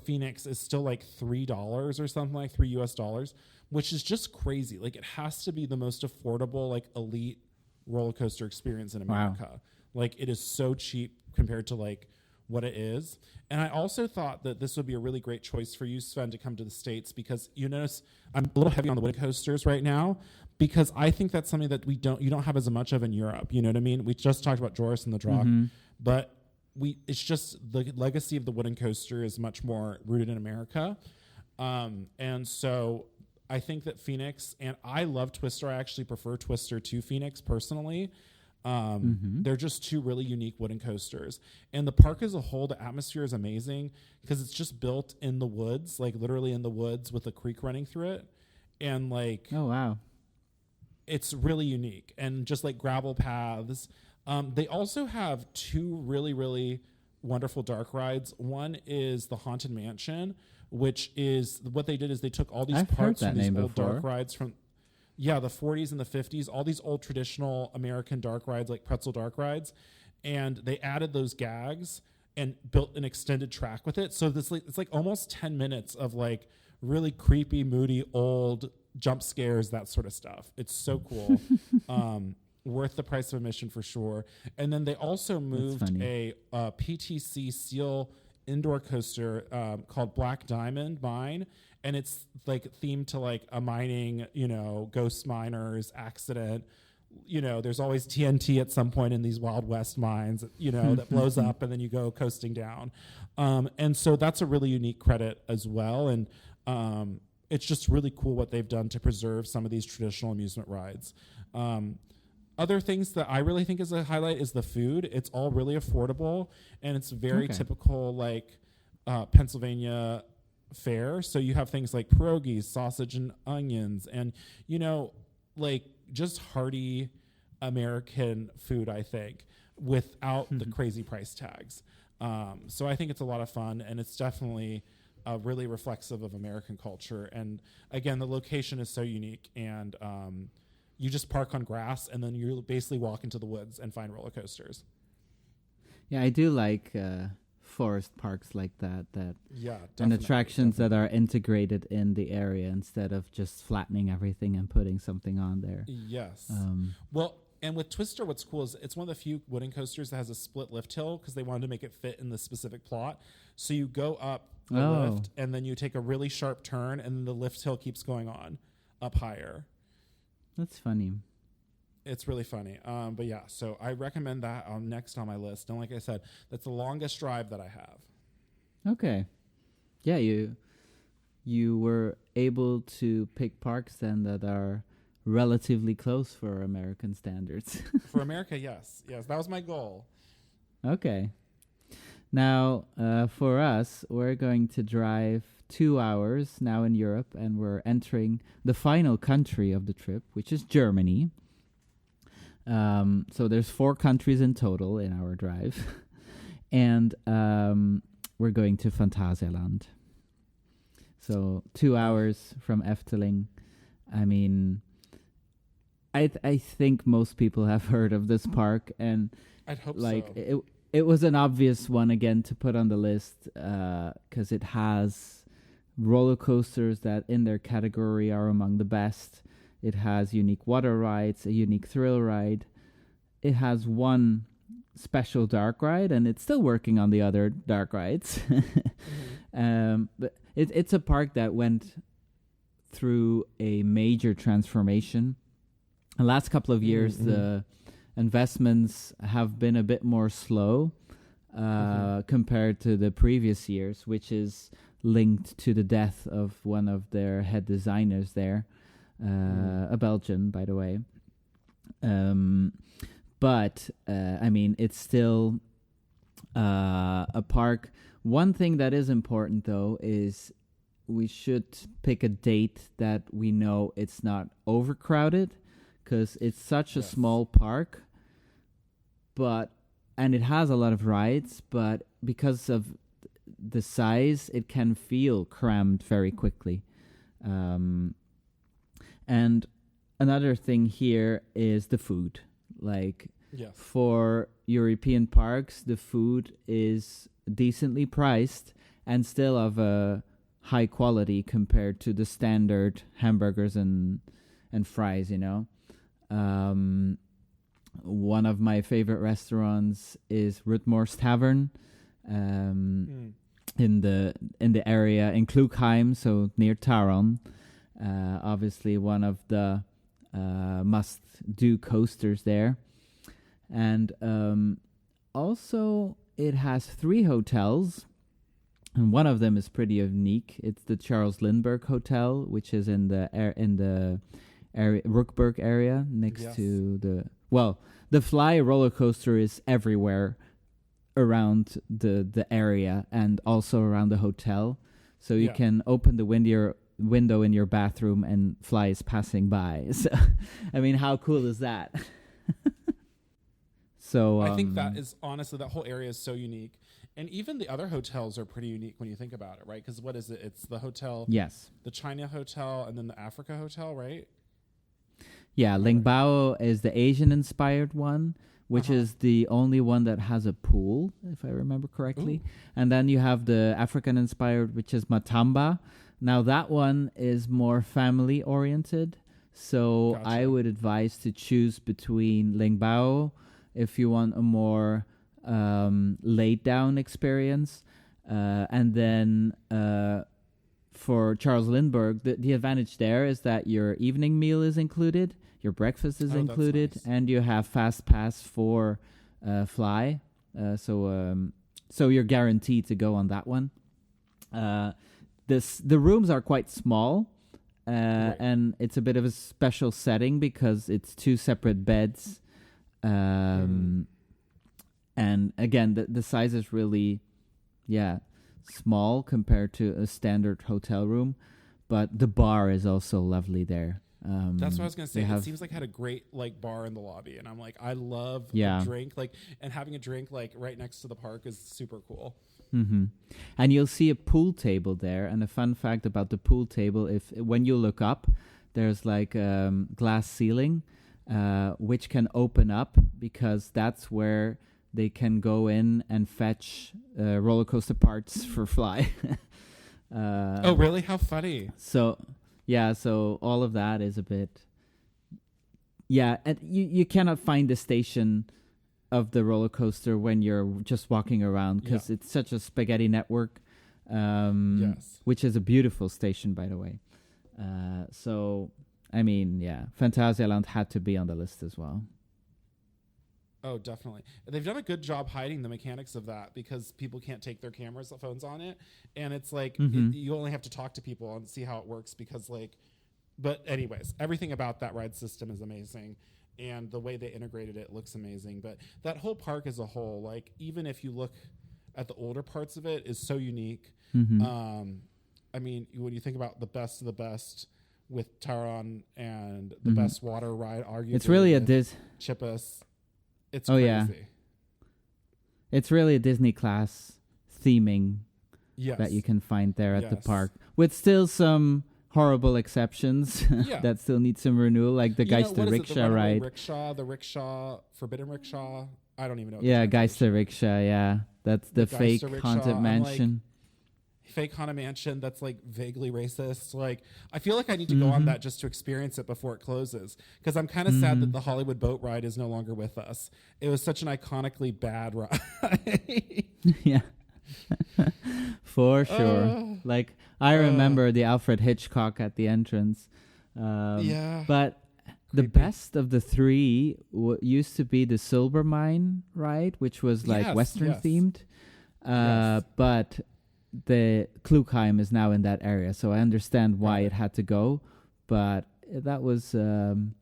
Phoenix is still like $3 or something, like $3, which is just crazy. Like, it has to be the most affordable, like, elite roller coaster experience in America. Wow. Like, it is so cheap compared to like what it is. And I also thought that this would be a really great choice for you, Sven, to come to the States, because you notice I'm a little heavy on the wooden coasters right now, because I think that's something that you don't have as much of in Europe. You know what I mean? We just talked about Joris and the Drog, but it's just the legacy of the wooden coaster is much more rooted in America. And so I think that Phoenix, and I love Twister. I actually prefer Twister to Phoenix personally. They're just two really unique wooden coasters, and the park as a whole, the atmosphere is amazing because it's just built in the woods, like literally in the woods with a creek running through it. And like, oh wow, it's really unique, and just like gravel paths. They also have two really, really wonderful dark rides. One is the Haunted Mansion, which is what they did is they took all these parts from these old dark rides from the 40s and the 50s, all these old traditional American dark rides, like pretzel dark rides, and they added those gags and built an extended track with it. So it's like almost 10 minutes of like really creepy, moody, old jump scares, that sort of stuff. It's so cool. Worth the price of admission for sure. And then they also moved a PTC Seal indoor coaster called Black Diamond Mine, and it's like themed to like a mining, ghost miners accident. There's always TNT at some point in these Wild West mines, that blows up and then you go coasting down. And so that's a really unique credit as well. And it's just really cool what they've done to preserve some of these traditional amusement rides. Other things that I really think is a highlight is the food. It's all really affordable, and it's very typical like Pennsylvania fare. So you have things like pierogies, sausage and onions, and like just hearty American food, I think, without the crazy price tags. So I think it's a lot of fun, and it's definitely really reflexive of American culture. And again, the location is so unique, and you just park on grass, and then you basically walk into the woods and find roller coasters. Yeah, I do like forest parks like that. And attractions that are integrated in the area instead of just flattening everything and putting something on there. Yes. Well, and with Twister, what's cool is it's one of the few wooden coasters that has a split lift hill because they wanted to make it fit in the specific plot. So you go up the lift, and then you take a really sharp turn, and then the lift hill keeps going on up higher. That's funny. It's really funny. But yeah, so I recommend that next on my list. And like I said, that's the longest drive that I have. Okay. Yeah, you were able to pick parks then that are relatively close for American standards. For America, yes. Yes, that was my goal. Okay. Now, for us, we're going to drive 2 hours now in Europe, and we're entering the final country of the trip, which is Germany. So there's 4 countries in total in our drive. And we're going to Phantasialand. So 2 hours from Efteling. I mean, I think most people have heard of this park, and I'd hope so. It was an obvious one again to put on the list because it has roller coasters that in their category are among the best. It has unique water rides, a unique thrill ride. It has one special dark ride, and it's still working on the other dark rides. But it's a park that went through a major transformation. The last couple of years, the investments have been a bit more slow compared to the previous years, which is linked to the death of one of their head designers there, a Belgian, by the way. But I mean, it's still a park. One thing that is important, though, is we should pick a date that we know it's not overcrowded, because it's such a small park, and it has a lot of rides, but because of the size, it can feel crammed very quickly. And another thing here is the food. Like, Yes. for European parks, the food is decently priced and still of a high quality compared to the standard hamburgers and fries, you know. One of my favorite restaurants is Rudmoor's Tavern, in the area in Klugheim, so near Taron. Obviously one of the must-do coasters there. And also it has 3 hotels, and one of them is pretty unique. It's the Charles Lindbergh Hotel, which is in the area, Rookburg area, next to the Fly roller coaster is everywhere around the area and also around the hotel. So you can open the window in your bathroom and Fly is passing by. So, I mean, how cool is that? So I think that is honestly, that whole area is so unique. And even the other hotels are pretty unique when you think about it, right? Because what is it? It's the hotel, the China Hotel, and then the Africa Hotel, right? Yeah, Lingbao is the Asian-inspired one, which is the only one that has a pool, if I remember correctly. And then you have the African-inspired, which is Matamba. Now, that one is more family-oriented, so I would advise to choose between Lingbao if you want a more laid-down experience. And then for Charles Lindbergh, the advantage there is that your evening meal is included, your breakfast is included, and you have fast pass for Fly. So you're guaranteed to go on that one. The rooms are quite small, and it's a bit of a special setting because it's 2 separate beds. And again, the size is really, small compared to a standard hotel room, but the bar is also lovely there. That's what I was gonna say. It seems like it had a great bar in the lobby, and I'm like, I love a drink, and having a drink right next to the park is super cool. Mm-hmm. And you'll see a pool table there. And a fun fact about the pool table: when you look up, there's glass ceiling, which can open up because that's where they can go in and fetch roller coaster parts for Fly. Oh, really? How funny! So all of that is a bit. Yeah, and you cannot find the station of the roller coaster when you're just walking around because it's such a spaghetti network, which is a beautiful station, by the way. So, I mean, Phantasialand had to be on the list as well. Oh, definitely. They've done a good job hiding the mechanics of that because people can't take their phones on it. And it's you only have to talk to people and see how it works because but anyways, everything about that ride system is amazing. And the way they integrated it looks amazing. But that whole park as a whole, even if you look at the older parts of it, is so unique. Mm-hmm. I mean, when you think about the best of the best with Taron and the best water ride, arguably, it's really Chippus. It's crazy. Yeah. It's really a Disney class theming that you can find there at the park, with still some horrible exceptions that still need some renewal, like the Geister Rickshaw ride. The rickshaw, Forbidden Rickshaw. I don't even know. Geister Rickshaw. That's the fake haunted mansion. Fake haunted mansion that's vaguely racist. I feel like I need to go on that just to experience it before it closes, because I'm kind of sad that the Hollywood boat ride is no longer with us. It was such an iconically bad ride. Yeah. For sure. I remember the Alfred Hitchcock at the entrance. But the best of the 3 used to be the Silver Mine ride, which was Western themed. But the Klugheim is now in that area, so I understand why it had to go. But that was the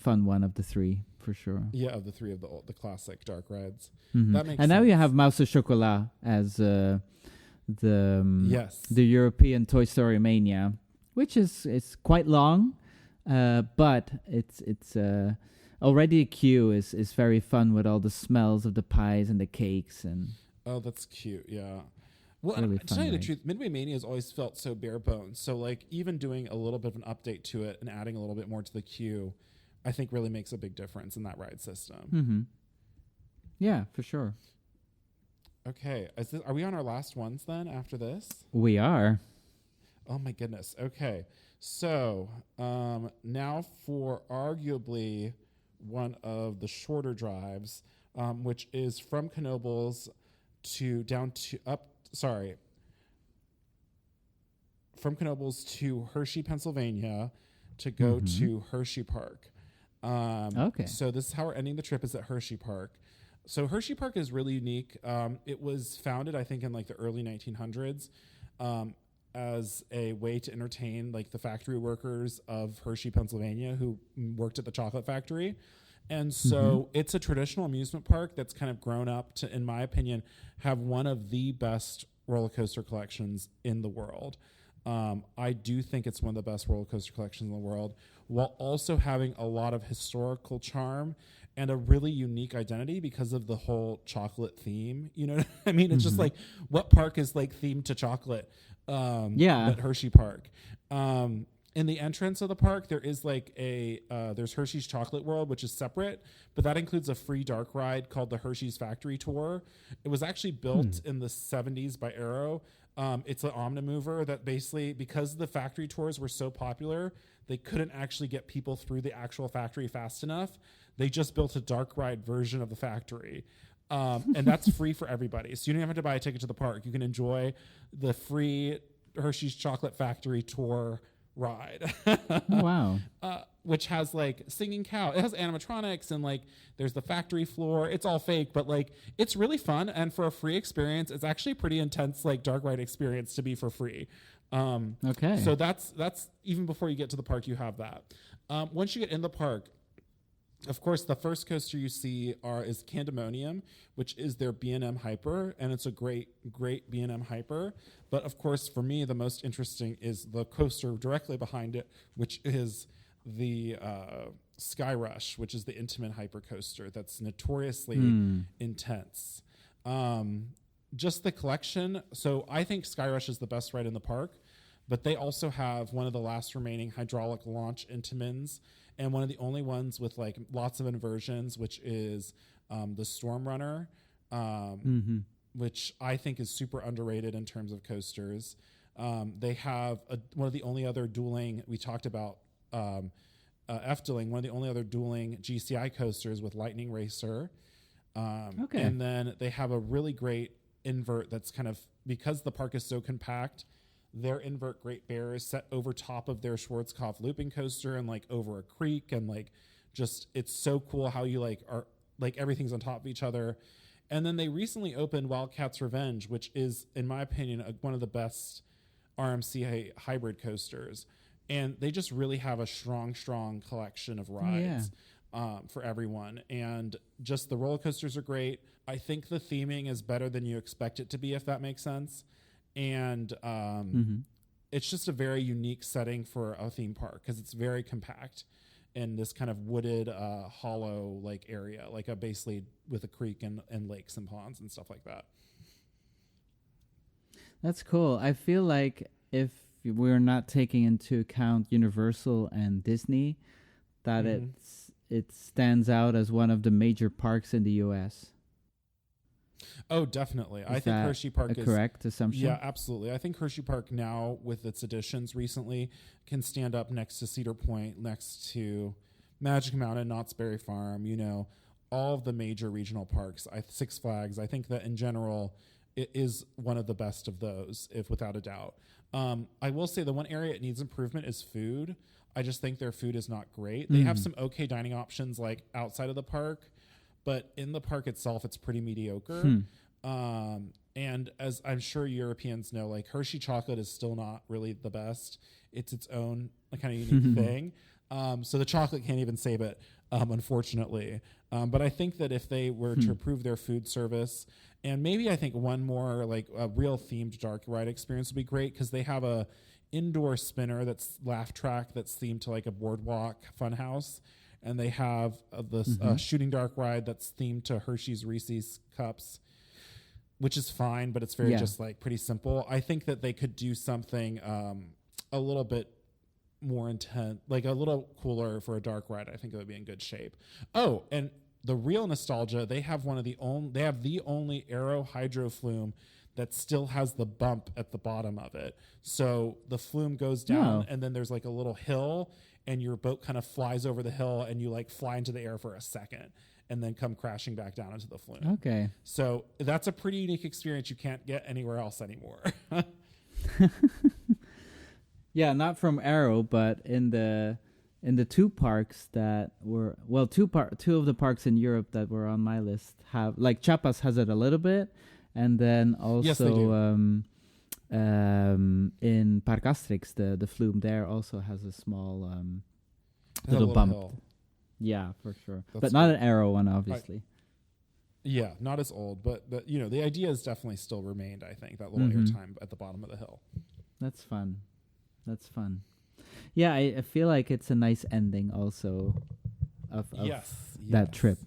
fun one of the 3 for sure. Yeah, of the 3 of the classic dark rides. Mm-hmm. That makes and sense. Now you have Mouse au Chocolat as the European Toy Story Mania, which is quite long, but it's already the queue is very fun with all the smells of the pies and the cakes and. Oh, that's cute. Yeah. Well, Really and to fun tell you the ride. truth, Midway Mania has always felt so bare bones. So, like, even doing a little bit of an update to it and adding a little bit more to the queue, I think really makes a big difference in that ride system. Mm-hmm. Yeah, for sure. Okay. Are we on our last ones then after this? We are. Oh, my goodness. Okay. So, now for arguably one of the shorter drives, which is from Knoebels from Knoebels to Hershey, Pennsylvania, to go to Hershey Park. Okay. So this is how we're ending the trip, is at Hershey Park. So Hershey Park is really unique. It was founded, I think, in like the early 1900s as a way to entertain like the factory workers of Hershey, Pennsylvania, who worked at the chocolate factory. And so it's a traditional amusement park that's kind of grown up to, in my opinion, have one of the best roller coaster collections in the world. I do think it's one of the best roller coaster collections in the world, while also having a lot of historical charm and a really unique identity because of the whole chocolate theme. You know what I mean? It's just like, what park is like themed to chocolate? But Hershey Park. In the entrance of the park, there is like there's Hershey's Chocolate World, which is separate, but that includes a free dark ride called the Hershey's Factory Tour. It was actually built in the 70s by Arrow. It's an Omnimover that basically, because the factory tours were so popular, they couldn't actually get people through the actual factory fast enough. They just built a dark ride version of the factory. And that's free for everybody. So you don't have to buy a ticket to the park. You can enjoy the free Hershey's Chocolate Factory Tour ride. Oh, wow. Which has like singing cow. It has animatronics and like there's the factory floor. It's all fake, but like it's really fun. And for a free experience, it's actually a pretty intense like dark ride experience to be for free. Okay. So that's even before you get to the park, you have that. Once you get in the park, of course, the first coaster you see is Candemonium, which is their B&M Hyper, and it's a great B&M Hyper. But of course, for me, the most interesting is the coaster directly behind it, which is the Sky Rush, which is the Intamin Hyper coaster that's notoriously intense. Just the collection. So I think Sky Rush is the best ride in the park, but they also have one of the last remaining hydraulic launch Intamins, and one of the only ones with like lots of inversions, which is the Storm Runner, which I think is super underrated in terms of coasters. They have one of the only other dueling, we talked about Efteling, one of the only other dueling GCI coasters with Lightning Racer. Okay. And then they have a really great invert that's kind of, because the park is so compact, their invert Great Bear is set over top of their Schwarzkopf looping coaster and like over a creek, and like just it's so cool how you like are like everything's on top of each other. And then they recently opened Wildcat's Revenge, which is, in my opinion, one of the best RMC hybrid coasters. And they just really have a strong collection of rides for everyone. And just the roller coasters are great. I think the theming is better than you expect it to be, if that makes sense. And it's just a very unique setting for a theme park because it's very compact in this kind of wooded, hollow like area, like basically with a creek and lakes and ponds and stuff like that. That's cool. I feel like if we're not taking into account Universal and Disney, that it stands out as one of the major parks in the U.S. Oh, definitely. I think that Hershey Park is a correct assumption. Yeah, absolutely. I think Hershey Park now, with its additions recently, can stand up next to Cedar Point, next to Magic Mountain, Knott's Berry Farm, you know, all of the major regional parks. Six Flags. I think that in general, it is one of the best of those, if without a doubt. I will say the one area it needs improvement is food. I just think their food is not great. They have some okay dining options like outside of the park, but in the park itself, it's pretty mediocre. And as I'm sure Europeans know, like Hershey chocolate is still not really the best. It's its own kind of unique thing. So the chocolate can't even save it, unfortunately. But I think that if they were to improve their food service, and maybe I think one more like a real themed dark ride experience would be great, because they have a indoor spinner that's laugh track that's themed to like a boardwalk funhouse. And they have this shooting dark ride that's themed to Hershey's Reese's Cups. which is fine, but it's very Yeah. just like pretty simple. I think that they could do something a little bit more intense, like a little cooler for a dark ride. I think it would be in good shape. Oh, and the real nostalgia, they have the only aero hydro flume that still has the bump at the bottom of it. So the flume goes down and then there's like a little hill and your boat kind of flies over the hill and you like fly into the air for a second and then come crashing back down into the flume. Okay. So that's a pretty unique experience you can't get anywhere else anymore. Yeah, not from Arrow, but in the two parks that were two of the parks in Europe that were on my list have, like, Chiapas has it a little bit, and then also Yes, they do. In Parc Asterix the flume there also has a small little little bump. hill. Yeah, for sure. That's But not cool. an Arrow one, obviously. Yeah, not as old, but you know, the idea has definitely still remained, I think, that little airtime at the bottom of the hill. That's fun. Yeah, I feel like it's a nice ending also of that trip.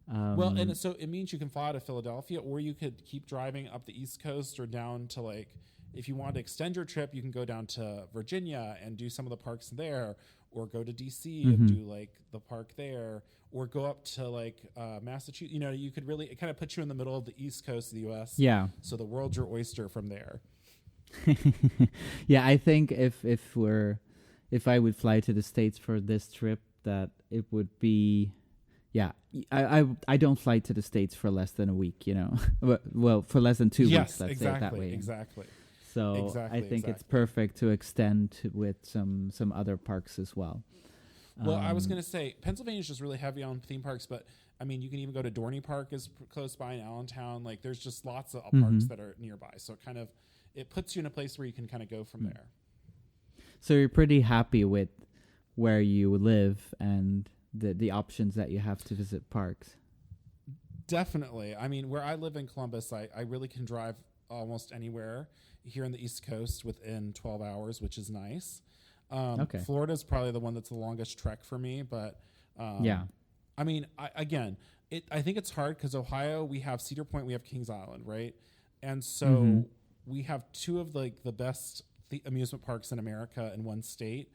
Well, and so it means you can fly out of Philadelphia, or you could keep driving up the East Coast or down to, like, if you want to extend your trip, you can go down to Virginia and do some of the parks there, or go to DC and do like the park there, or go up to like Massachusetts. You know, you could really, it kind of puts you in the middle of the East Coast of the U.S. Yeah. So the world's your oyster from there. Yeah, I think if I would fly to the States for this trip, that it would be, yeah, I don't fly to the States for less than a week, you know. Well, for less than 2 weeks, let's say it that way. Exactly. So I think it's perfect to extend with some other parks as well. Well, I was going to say Pennsylvania's just really heavy on theme parks, but I mean, you can even go to Dorney Park is close by in Allentown. Like, there's just lots of parks that are nearby. So it puts you in a place where you can kind of go from there. So you're pretty happy with where you live and the options that you have to visit parks. Definitely. I mean, where I live in Columbus, I really can drive almost anywhere here in the East Coast within 12 hours, which is nice. Okay. Florida's probably the one that's the longest trek for me, but yeah. I mean, I think it's hard because Ohio, we have Cedar Point, we have Kings Island, right? And so we have two of the best amusement parks in America in one state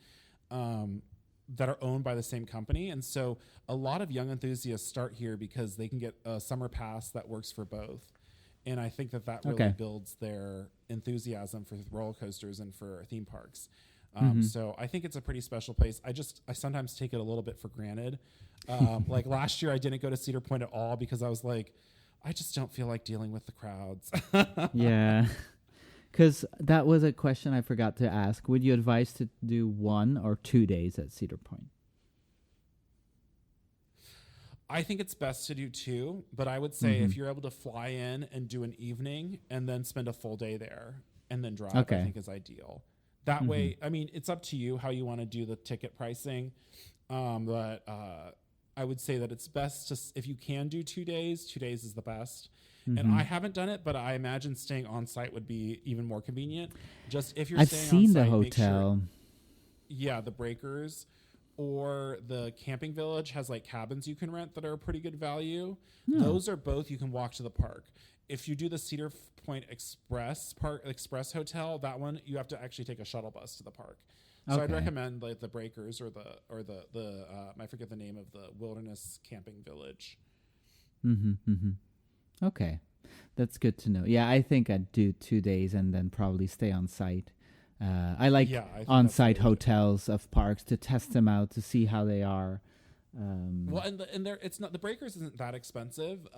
that are owned by the same company. And so a lot of young enthusiasts start here because they can get a summer pass that works for both. And I think that really builds their enthusiasm for roller coasters and for theme parks. So I think it's a pretty special place. I sometimes take it a little bit for granted. Like last year I didn't go to Cedar Point at all because I was like, I just don't feel like dealing with the crowds. Yeah. Because that was a question I forgot to ask. Would you advise to do 1 or 2 days at Cedar Point? I think it's best to do 2, but I would say if you're able to fly in and do an evening and then spend a full day there and then drive, I think is ideal. That way, I mean, it's up to you how you want to do the ticket pricing. But I would say that it's best if you can do 2 days, 2 days is the best. And I haven't done it, but I imagine staying on site would be even more convenient. Just if you're staying on site, I've seen the hotel. The Breakers or the Camping Village has like cabins you can rent that are a pretty good value. No. Those are both you can walk to the park. If you do the Cedar Point Express Hotel, that one you have to actually take a shuttle bus to the park. So I'd recommend like the Breakers or the I forget the name of the Wilderness Camping Village. Okay, that's good to know. Yeah, I think I'd do 2 days and then probably stay on site. I like on-site hotels of parks to test them out to see how they are. Well, and it's not, the Breakers isn't that expensive.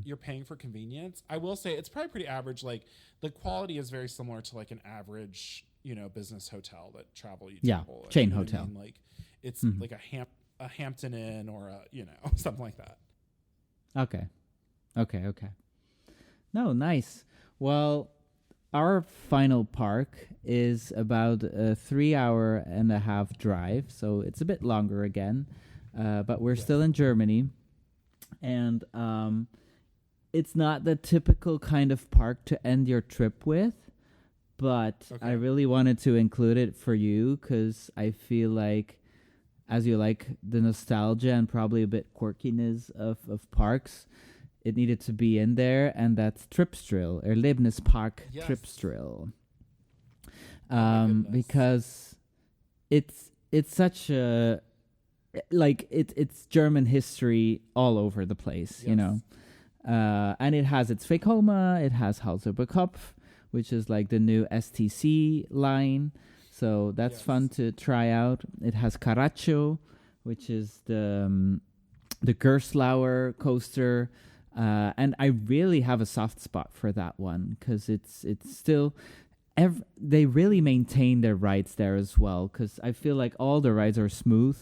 You're paying for convenience. I will say it's probably pretty average. Like the quality is very similar to like an average, business hotel that travel. Chain hotel. I mean? Like it's like a Hampton Inn or something like that. Okay. No, nice. Well, our final park is about a 3.5-hour drive, so it's a bit longer again. But we're still in Germany, and it's not the typical kind of park to end your trip with, but I really wanted to include it for you because I feel like, as you like the nostalgia and probably a bit quirkiness of parks, it needed to be in there, and that's Tripsdrill, Erlebnispark Yes. Tripsdrill. my goodness. Because it's such a it's German history all over the place, you know. And it has its Vekoma, it has Halserbergkopf, which is like the new STC line. So that's fun to try out. It has Caraccio, which is the Gerstlauer coaster. And I really have a soft spot for that one because it's still... they really maintain their rides there as well, because I feel like all the rides are smooth.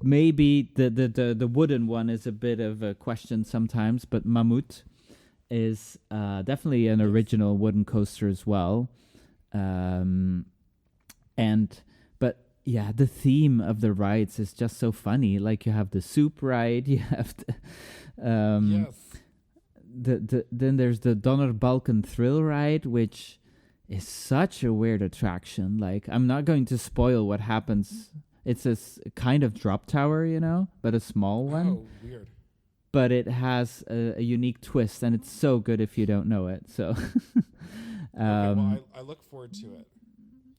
Maybe the wooden one is a bit of a question sometimes, but Mammut is definitely an original wooden coaster as well. But yeah, the theme of the rides is just so funny. Like you have the soup ride, you have then there's the Donnerbalken thrill ride, which is such a weird attraction. Like, I'm not going to spoil what happens. It's a kind of drop tower, you know, but a small one. Oh, weird. But it has a unique twist, and it's so good if you don't know it. So, well, I look forward to it.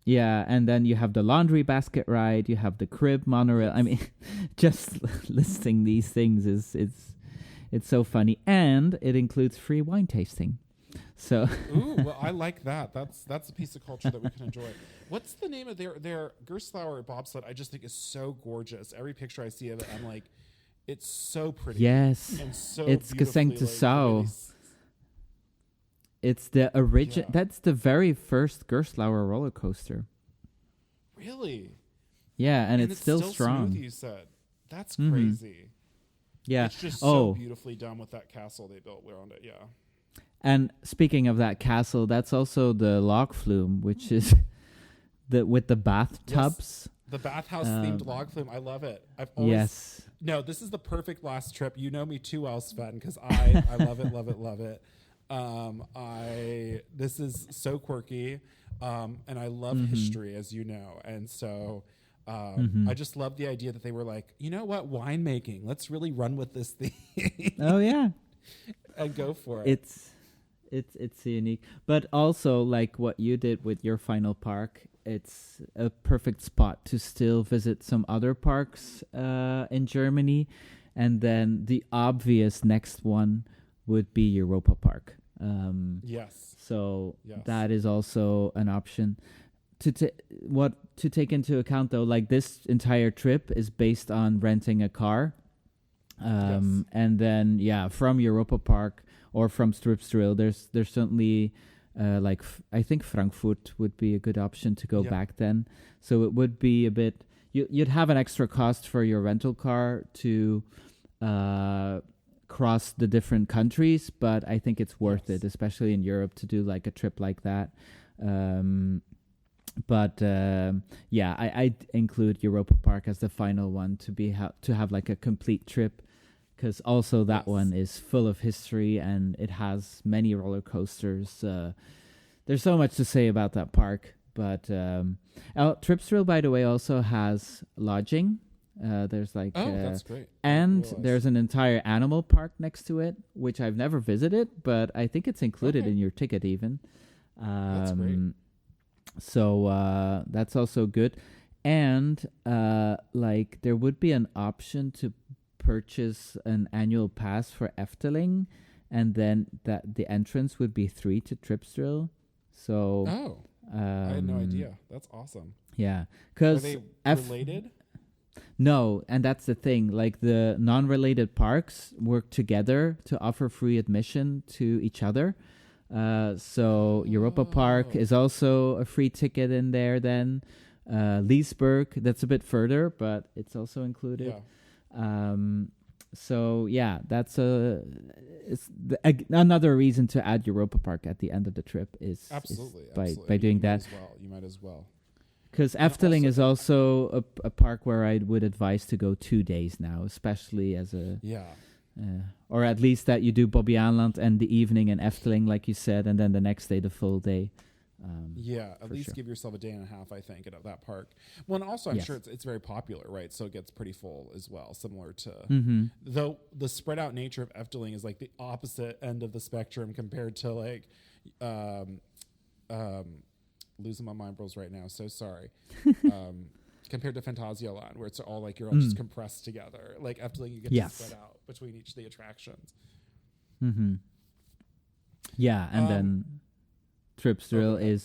Yeah, and then you have the laundry basket ride. You have the crib monorail. I mean, just listing these things it's so funny, and it includes free wine tasting. So, ooh, well, I like that. That's a piece of culture that we can enjoy. What's the name of their Gerstlauer bobsled? I just think is so gorgeous. Every picture I see of it, I'm like, it's so pretty. Yes, and so it's beautifully, Gesenkte It's the original. Yeah. That's the very first Gerstlauer roller coaster. Really? Yeah, and it's still strong. Smooth, you said. That's crazy. Yeah. It's just so beautifully done with that castle they built around it. Yeah. And speaking of that castle, that's also the log flume, which is with the bathtubs. Yes. The bathhouse themed log flume. I love it. I've always No, this is the perfect last trip. You know me too well, Sven, because I love it, love it, love it. This is so quirky, and I love history, as you know, and so I just love the idea that they were like, you know what, winemaking. Let's really run with this thing. Oh yeah, and go for it. It's unique, but also like what you did with your final park. It's a perfect spot to still visit some other parks in Germany, and then the obvious next one would be Europa Park. Yes. So that is also an option. To take into account though, like this entire trip is based on renting a car, and then from Europa Park or from Tripsdrill, there's certainly I think Frankfurt would be a good option to go back then. So it would be a bit you'd have an extra cost for your rental car to cross the different countries, but I think it's worth it, especially in Europe, to do like a trip like that. I'd include Europa Park as the final one to have like a complete trip, because also that one is full of history and it has many roller coasters. There's so much to say about that park, but Tripsdrill, by the way, also has lodging. There's like that's great. And there's an entire animal park next to it, which I've never visited, but I think it's included in your ticket even. That's great. So that's also good. And there would be an option to purchase an annual pass for Efteling, and then that the entrance would be free to Tripsdrill. So I had no idea. That's awesome. Yeah, are because they related? No, and that's the thing. Like the non-related parks work together to offer free admission to each other. So Europa Park is also a free ticket in there. Then Liesberg, that's a bit further, but it's also included. That's another reason to add Europa Park at the end of the trip is by doing that. You might as well. Because Efteling is also a park where I would advise to go 2 days now, especially as or at least that you do Bobbejaanland and the evening in Efteling, like you said, and then the next day the full day. Yeah, at least sure. give yourself a day and a half, I think, at that park. Well, and also I'm Yes. sure it's very popular, right? So it gets pretty full as well, similar to Mm-hmm. though the spread out nature of Efteling is like the opposite end of the spectrum compared to like um, losing my mind bros right now. So sorry. Compared to Phantasialand, where it's all like you're all just compressed together. Like Efteling, you get Yes. to spread out between each of the attractions. Mm-hmm. Yeah, and then Tripsdrill okay.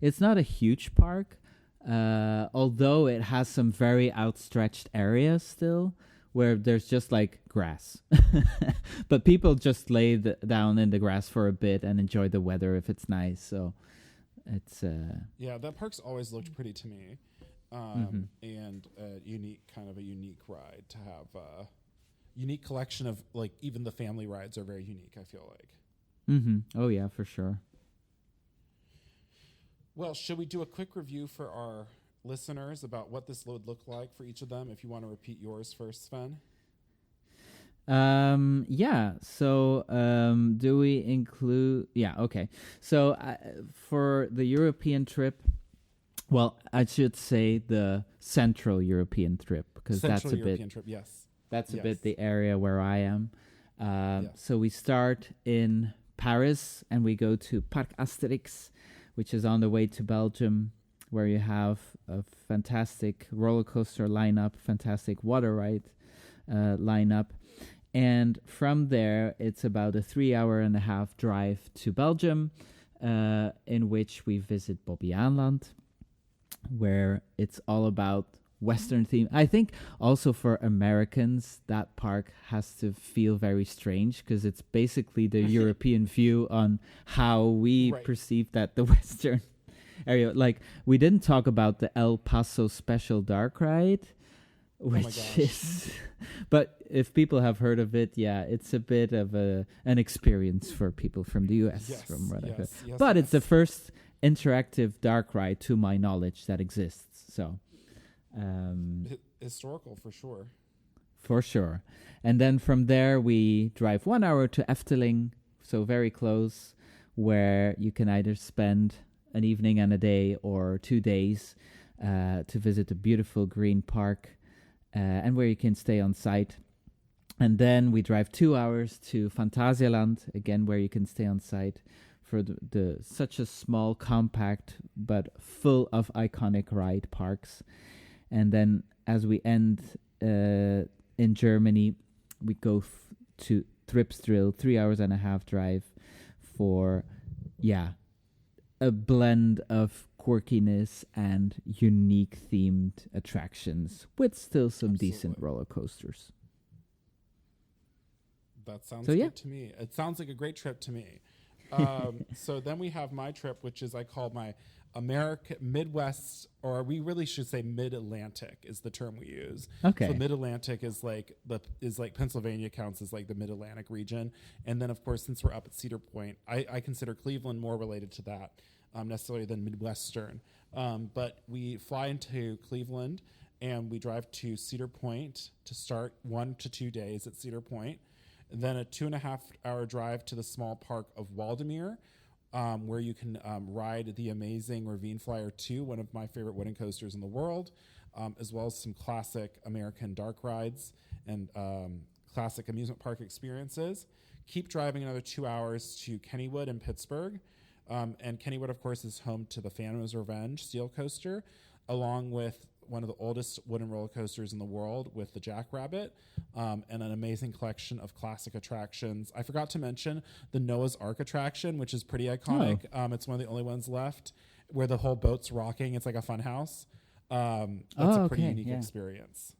it's not a huge park, although it has some very outstretched areas still where there's just like grass. But people just lay down in the grass for a bit and enjoy the weather if it's nice. So it's Yeah, that park's always looked pretty to me. And a unique ride to have a unique collection of like even the family rides are very unique, I feel like. Oh yeah, for sure. Well, should we do a quick review for our listeners about what this would look like for each of them? If you want to repeat yours first, Sven. Yeah. So, do we include? Yeah. Okay. So, for the European trip, well, I should say the Central European trip because that's a European bit. trip, yes. That's a Yes. bit the area where I am. Yes. So we start in Paris and we go to Parc Asterix, which is on the way to Belgium, where you have a fantastic roller coaster lineup, fantastic water ride lineup. And from there, it's about a 3.5-hour drive to Belgium, in which we visit Bobbejaanland, where it's all about Western theme. I think also for Americans, that park has to feel very strange because it's basically the European view on how we perceive that the Western area. Like, we didn't talk about the El Paso Special Dark Ride, which is... But if people have heard of it, yeah, it's a bit of an experience for people from the US. From what I've heard. But it's the first interactive dark ride, to my knowledge, that exists. So... historical for sure. For sure. And then from there we drive 1 hour to Efteling, so very close, where you can either spend an evening and a day or 2 days to visit a beautiful green park, and where you can stay on site. And then we drive 2 hours to Phantasialand, again where you can stay on site for the such a small, compact but full of iconic ride parks. And then as we end in Germany, we go to Tripsdrill, 3.5 hours drive for, a blend of quirkiness and unique themed attractions with still some decent roller coasters. That sounds good to me. It sounds like a great trip to me. So then we have my trip, which is I call my America Midwest, or we really should say Mid-Atlantic is the term we use. Okay. So Mid-Atlantic is like Pennsylvania counts as like the Mid-Atlantic region, and then of course since we're up at Cedar Point, I consider Cleveland more related to that necessarily than Midwestern. But we fly into Cleveland and we drive to Cedar Point to start 1 to 2 days at Cedar Point, and then a 2.5-hour drive to the small park of Waldameer. Where you can ride the amazing Ravine Flyer 2, one of my favorite wooden coasters in the world, as well as some classic American dark rides and classic amusement park experiences. Keep driving another 2 hours to Kennywood in Pittsburgh. And Kennywood, of course, is home to the Phantom's Revenge steel coaster, along with one of the oldest wooden roller coasters in the world with the Jackrabbit, and an amazing collection of classic attractions. I forgot to mention the Noah's Ark attraction, which is pretty iconic. It's one of the only ones left where the whole boat's rocking. It's like a fun house. That's a pretty unique experience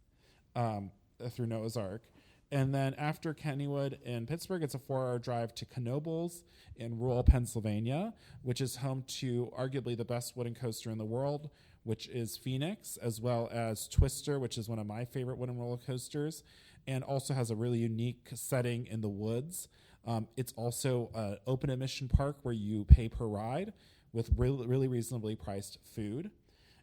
through Noah's Ark. And then after Kennywood in Pittsburgh, it's a 4-hour drive to Knoebels in rural Pennsylvania, which is home to arguably the best wooden coaster in the world, which is Phoenix, as well as Twister, which is one of my favorite wooden roller coasters, and also has a really unique setting in the woods. It's also an open admission park where you pay per ride with really reasonably priced food.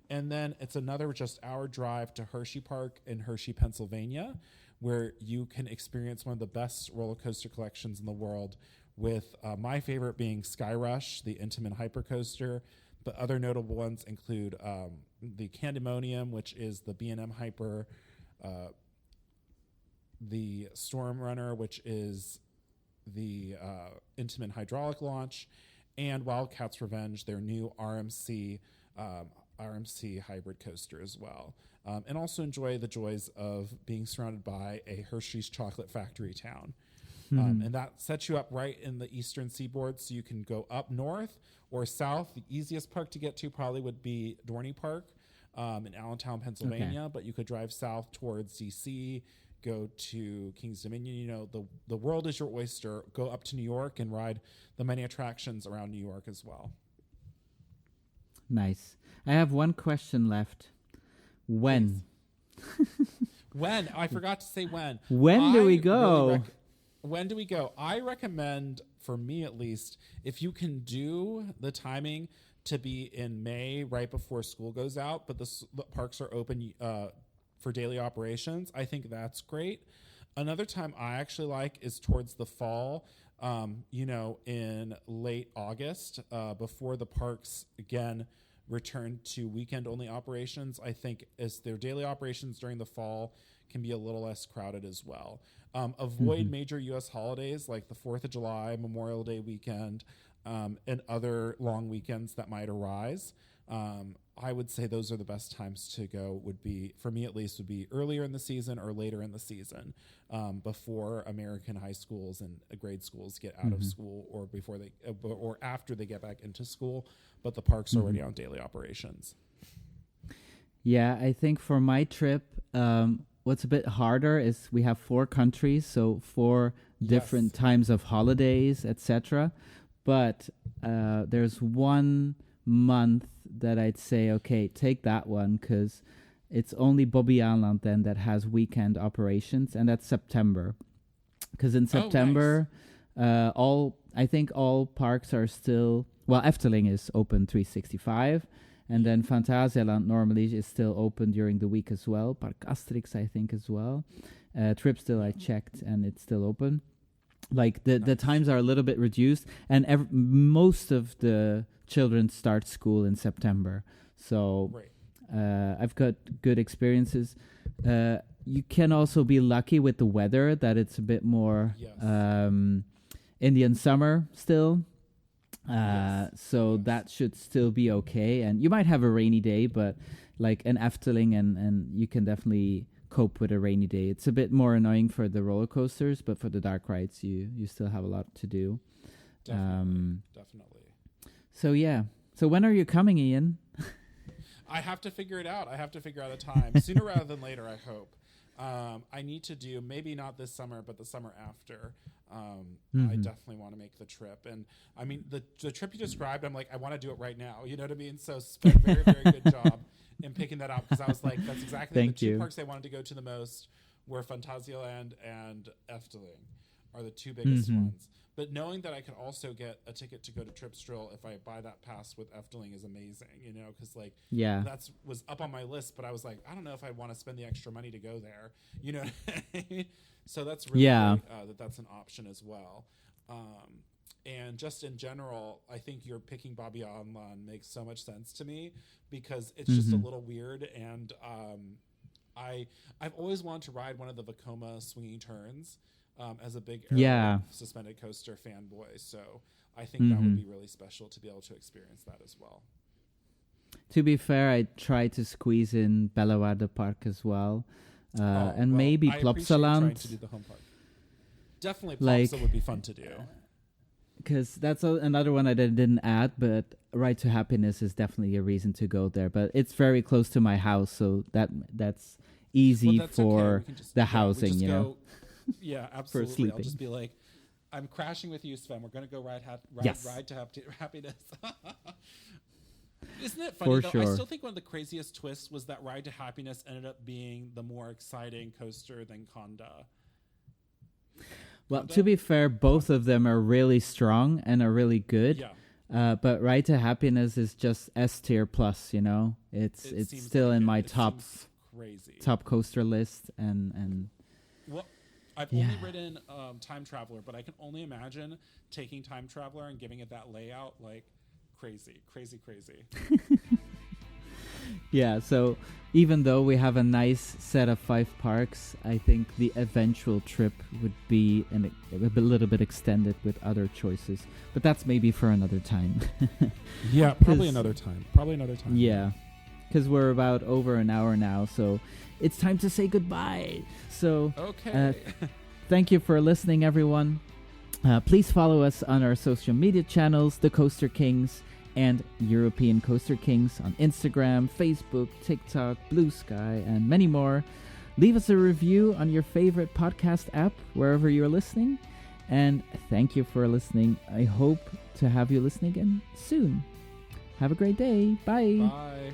And then it's another just hour drive to Hershey Park in Hershey, Pennsylvania, where you can experience one of the best roller coaster collections in the world, with my favorite being Sky Rush, the Intamin hypercoaster, But other notable ones include the Candemonium, which is the B&M Hyper, the Storm Runner, which is the Intamin hydraulic launch, and Wildcats Revenge, their new RMC hybrid coaster as well. And also enjoy the joys of being surrounded by a Hershey's chocolate factory town. And that sets you up right in the eastern seaboard, so you can go up north or south. The easiest park to get to probably would be Dorney Park in Allentown, Pennsylvania, but you could drive south towards DC, go to King's Dominion. You know, the world is your oyster. Go up to New York and ride the many attractions around New York as well. Nice. I have one question left. When? When? I forgot to say when. When do we go? When do we go? I recommend, for me at least, if you can do the timing to be in May right before school goes out, but the parks are open for daily operations, I think that's great. Another time I actually like is towards the fall, in late August, before the parks again return to weekend only operations. I think as their daily operations during the fall can be a little less crowded as well. Avoid major U.S. holidays like the 4th of July, Memorial Day weekend, and other long weekends that might arise. I would say those are the best times to go, would be, for me at least, would be earlier in the season or later in the season, before American high schools and grade schools get out of school, or before they or after they get back into school, but the parks are already on daily operations. Yeah, I think for my trip, what's a bit harder is we have 4 countries, so 4 different times of holidays, etc. But there's one month that I'd say, okay, take that one, because it's only Bobbejaanland then that has weekend operations, and that's September. Because in September, I think all parks are still, well, Efteling is open 365, and then Phantasialand normally is still open during the week as well. Park Asterix, I think, as well. Tripsdale, I checked, and it's still open. Like, the times are a little bit reduced, and most of the children start school in September. So I've got good experiences. You can also be lucky with the weather, that it's a bit more Indian summer still. That should still be okay. And you might have a rainy day, but like an Efteling, and you can definitely cope with a rainy day. It's a bit more annoying for the roller coasters, but for the dark rides, you still have a lot to do. Definitely. So yeah. So when are you coming, Ian? I have to figure it out. I have to figure out a time sooner rather than later, I hope. I need to do, maybe not this summer, but the summer after. I definitely want to make the trip. And I mean, the trip you described, I'm like, I want to do it right now. You know what I mean? So Sven, very, very good job in picking that out, because I was like, that's exactly the 2 parks I wanted to go to the most were Phantasialand and Efteling are the 2 biggest ones. But knowing that I could also get a ticket to go to Tripsdrill if I buy that pass with Efteling is amazing, because that's was up on my list, but I was like, I don't know if I want to spend the extra money to go there, So that's really great, that's an option as well. And just in general, I think you're picking Bobbejaanland makes so much sense to me, because it's just a little weird, and I've always wanted to ride one of the Vekoma swinging turns. As a big suspended coaster fanboy. So I think that would be really special to be able to experience that as well. To be fair, I tried to squeeze in Bellewaerde Park as well. Maybe Plopsaland. Trying to do the home park. Definitely Plopsa would be fun to do. Because that's another one I didn't add, but Ride to Happiness is definitely a reason to go there. But it's very close to my house, so that's easy for the housing, Yeah, absolutely. I'll just be like, I'm crashing with you, Sven. We're going to go ride to Happiness. Isn't it funny, though? I still think one of the craziest twists was that Ride to Happiness ended up being the more exciting coaster than Conda. Well, to be fair, both of them are really strong and are really good. Yeah. But Ride to Happiness is just S tier plus, It's still in my top coaster list, and well, I've only ridden Time Traveler, but I can only imagine taking Time Traveler and giving it that layout, like crazy. Yeah, so even though we have a nice set of 5 parks, I think the eventual trip would be a little bit extended with other choices. But that's maybe for another time. Yeah, probably another time. Yeah, because we're about over an hour now, so it's time to say goodbye. So, okay. Thank you for listening, everyone. Please follow us on our social media channels, The Coaster Kings and European Coaster Kings on Instagram, Facebook, TikTok, Blue Sky, and many more. Leave us a review on your favorite podcast app, wherever you're listening. And thank you for listening. I hope to have you listening again soon. Have a great day. Bye. Bye.